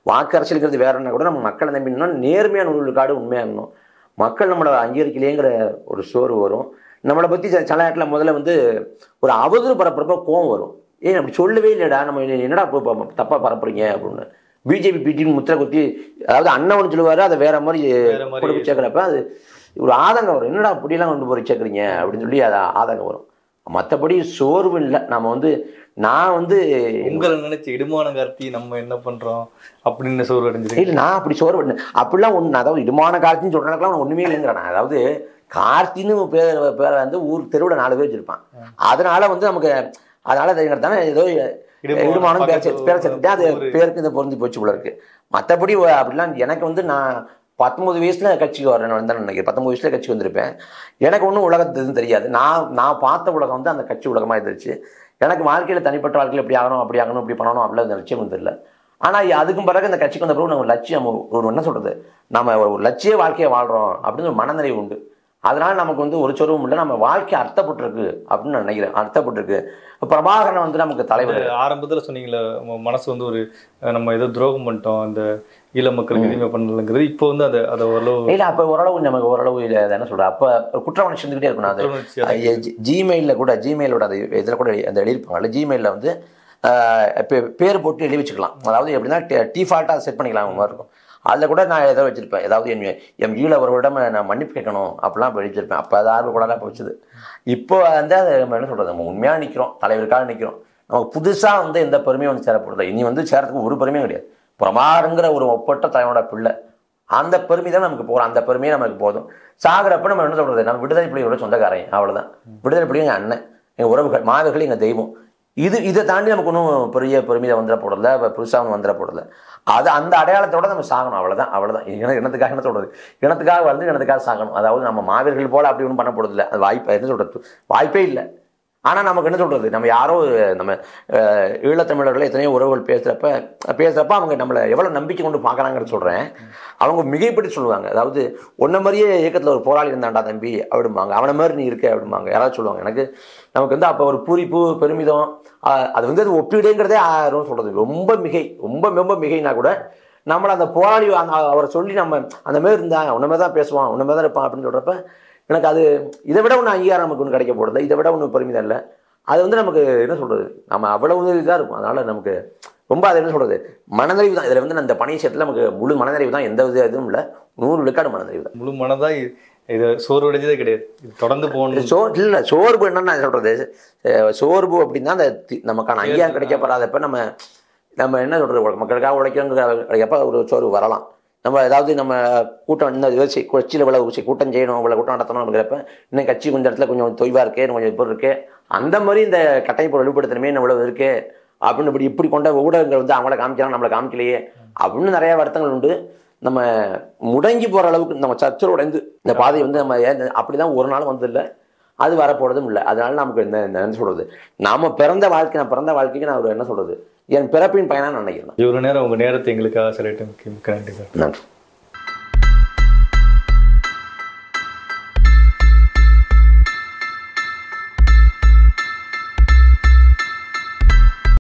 வாக்கு அரசியலுங்கிறது வேற என்ன கூட நம்ம மக்களை நம்பினோம்னா நேர்மையான உள்ளுக்காடு உண்மையாக இருந்தோம். மக்கள் நம்மளை அங்கீகரிக்கலையேங்கிற ஒரு சோர்வு வரும். நம்மளை பற்றி சில நேரத்தில் முதல்ல ஒரு அவதூறு பரப்புறப்ப கோவம் வரும். ஏன் அப்படி சொல்லவே இல்லைடா, நம்ம என்னடா தப்பாக பரப்புறீங்க அப்படின்னு. பிஜேபி பிடின்னு முத்திரை குத்தி, அதாவது அண்ணன் சொல்லுவார், அதை வேற மாதிரி கொடுத்து சேர்க்குறப்ப அது ஒரு ஆதங்கம் வரும். என்னடா அப்படிலாம் கொண்டு போய் சேர்க்குறீங்க அப்படின்னு சொல்லி அது ஆதங்கம் வரும். மற்றபடி சோர்வு இல்லை. நம்ம நான் உங்களை நினைச்சு இடுமான கார்த்தி நம்ம என்ன பண்றோம் அப்படின்னு சோர்வு அடைஞ்சிருக்கு. இல்லை, நான் அப்படி சோர்வு அடைஞ்சேன் அப்படிலாம் ஒன்று. அதாவது இடுமான கார்த்தின்னு சொல்றதுக்கெல்லாம் ஒண்ணுமே இல்லைங்கிறேன். அதாவது கார்த்தின்னு பேரை ஊர் தெருவில் 4 பேர் வச்சிருப்பான். அதனால நமக்கு அதனால தானே ஏதோ இடுமானம் பேரை சேர்த்துட்டேன். அது பேருக்கு பொருந்தி போச்சு போல இருக்கு. மற்றபடி அப்படிலாம் எனக்கு நான் 19 வயசுல கட்சிக்கு வரேன் நினைக்கிறேன். 19 வயசுல கட்சிக்கு வந்திருப்பேன். எனக்கு ஒன்றும் உலகத்து தெரியாது. நான் பார்த்த உலகம் அந்த கட்சி உலகமாக இருந்துச்சு. எனக்கு வாழ்க்கையில் தனிப்பட்ட வாழ்க்கையில் எப்படி ஆகணும், அப்படி ஆகணும், இப்படி பண்ணணும், அப்படிலாம் இந்த லட்சியம் தெரியல. ஆனால் அதுக்கும் பிறகு இந்த கட்சிக்கு வந்த பிறகு நம்ம லட்சியம் ஒரு என்ன சொல்றது, நம்ம ஒரு லட்சிய வாழ்க்கையை வாழ்றோம் அப்படின்னு ஒரு மனநிறைவு உண்டு. அதனால நமக்கு ஒரு சொருவும் இல்லை, நம்ம வாழ்க்கை அர்த்தப்பட்டிருக்கு அப்படின்னு நான் நினைக்கிறேன். அர்த்தப்பட்டிருக்கு. பிரபாகரன் நமக்கு தலைவர். ஆரம்பத்தில் சொன்னீங்களே மனசு ஒரு நம்ம ஏதோ துரோகம் பண்ணிட்டோம், அந்த ஈழ மக்களுக்கு எதுவுமே பண்ணலங்கிறது. இப்போ அதை ஓரளவு இல்லை, அப்போ ஓரளவு நமக்கு ஓரளவு இல்லை என்ன சொல்கிறேன். அப்போ குற்ற உணர்ச்சி இருந்துகிட்டே இருக்கணும். அது ஜிமெயிலில் கூட ஜிமெயிலோட அந்த இதில் கூட அந்த எழுதியிருப்பாங்கல்ல, ஜிமெயிலில் பேர் போட்டு எழுதி வச்சுக்கலாம். அதாவது எப்படின்னா டிஃபால்ட்டாக செட் பண்ணிக்கலாம் மாதிரி இருக்கும். அதில் கூட நான் ஏதோ வச்சுருப்பேன், ஏதாவது என் ஈழ ஒருவரிடம் நான் மன்னிப்பு கேட்கணும் அப்படிலாம் இப்போ எழுதிச்சிருப்பேன். அப்போ அது ஆர்வம் கூட போச்சுது. இப்போ அது நம்ம என்ன சொல்கிறது, நம்ம உண்மையாக நிற்கிறோம், தலைவருக்காக நிற்கிறோம். நமக்கு புதுசாக எந்த பெருமையும் சேரப்படுறது. இனி சேரத்துக்கு ஒரு பெருமையும் கிடையாது. பிரமாருங்கிற ஒரு ஒப்பற்ற தலைவனோட பிள்ளை, அந்த பெருமை தான் நமக்கு போகிறோம். அந்த பெருமையே நமக்கு போதும். சாகிறப்ப நம்ம என்ன சொல்கிறது, நம்ம விடுதலை புலிகளோட சொந்தக்காரன், அவ்வளோதான். விடுதலை புலிகள் எங்கள் அண்ணன், எங்கள் உறவுகள், மாவீரர்கள் எங்கள் தெய்வம். இதை தாண்டி நமக்கு ஒன்றும் பெரிய பெருமையை வந்துட போடல, புதுசாக வந்துட போடல. அது அந்த அடையாளத்தோட நம்ம சாகணும், அவ்வளோதான். இனத்துக்காக என்ன சொல்கிறது, இனத்துக்காக இனத்துக்காக சாகணும். அதாவது நம்ம மாவீரர்கள் போல அப்படி ஒன்றும் பண்ண போடுறதில்ல. அது வாய்ப்பு என்ன சொல்கிறது, வாய்ப்பே இல்லை. ஆனால் நமக்கு என்ன சொல்கிறது, நம்ம யாரோ நம்ம ஈழத்தமிழர்கள் எத்தனையோ உறவுகள் பேசுகிறப்ப அவங்க நம்மளை எவ்வளோ நம்பிக்கை கொண்டு பார்க்குறாங்கன்னு சொல்கிறேன். அவங்க மிகைப்படி சொல்லுவாங்க. அதாவது ஒன்றை மாதிரியே இயக்கத்தில் ஒரு போராளி இருந்தாண்டா தம்பி அப்படிம்பாங்க, அவனை மாதிரி நீ இருக்க அப்படிம்பாங்க யாராவது சொல்லுவாங்க. நமக்கு வந்து அப்போ ஒரு பூரிப்பு பெருமிதம், அது வந்து அது ஒப்பீடுங்கிறதே யாரும் சொல்கிறது ரொம்ப மிகை, ரொம்ப மிகைனா கூட நம்மளை அந்த போராளி அவரை சொல்லி நம்ம அந்த மாதிரி இருந்தாங்க, உன்ன மாதிரி தான் பேசுவான், உன்ன மாதிரி தான் இருப்பான் அப்படின்னு சொல்கிறப்ப எனக்கு அது இதை விட ஒன்று அங்கீகாரம் நமக்கு ஒன்று கிடைக்க போடுறது, இதை விட ஒன்று பெருமிதம் இல்லை. அது வந்து நமக்கு என்ன சொல்கிறது, நம்ம அவ்வளவு இதாக இருக்கும். அதனால் நமக்கு ரொம்ப அது என்ன சொல்கிறது மனநிறைவு தான். இதில் வந்து அந்த பணி விஷயத்தில் நமக்கு முழு மனநிறைவு தான், எந்த இதுவும் இல்லை, 100 விழுக்காடு மனநிறைவு தான். முழு மனதாக இது சோர்வு அடைஞ்சதே கிடையாது, இது தொடர்ந்து போகணும். இல்லை சோர்வு என்னன்னு நான் சொல்கிறது, சோர்வு அப்படின்னா அந்த நமக்கான அங்கீகாரம் கிடைக்கப்படாதப்ப நம்ம என்ன சொல்கிறது, மக்களுக்காக உழைக்கிறோங்கிறப்ப ஒரு சோர்வு வரலாம். நம்ம ஏதாவது நம்ம கூட்டம் இந்த கட்சியில் இவ்வளோ கூட்டம் செய்யணும், இவ்வளோ கூட்டம் நடத்தணும் அப்படிங்கிறப்ப இன்னும் கட்சி கொஞ்சம் இடத்துல கொஞ்சம் தொய்வாக இருக்கே, கொஞ்சம் இப்போ இருக்கே, அந்த மாதிரி இந்த கட்டமைப்பை வெளிப்படுத்தணுமே இவ்வளவு இருக்கே அப்படின்னு இப்படி கொண்ட ஊடகங்கள் வந்து அவங்கள காமிக்கிறாங்க, நம்மளை காமிக்கலையே அப்படின்னு நிறைய வருத்தங்கள் உண்டு. நம்ம முடங்கி போகிற அளவுக்கு நம்ம சர்ச்சை உடைந்து இந்த பாதை வந்து நம்ம அப்படிதான் ஒரு நாள் வந்ததில்லை, அது வரப்போறதும் இல்லை. அதனால நமக்கு என்ன சொல்றது, நாம பிறந்த வாழ்க்கைக்கு நான் ஒரு என்ன சொல்றது என் பிறப்பின் பயனா நினைக்கிறேன். இவ்வளவு நேரம் உங்க நேரத்தை எங்களுக்காக செலக்ட் நன்றி சார். நன்றி.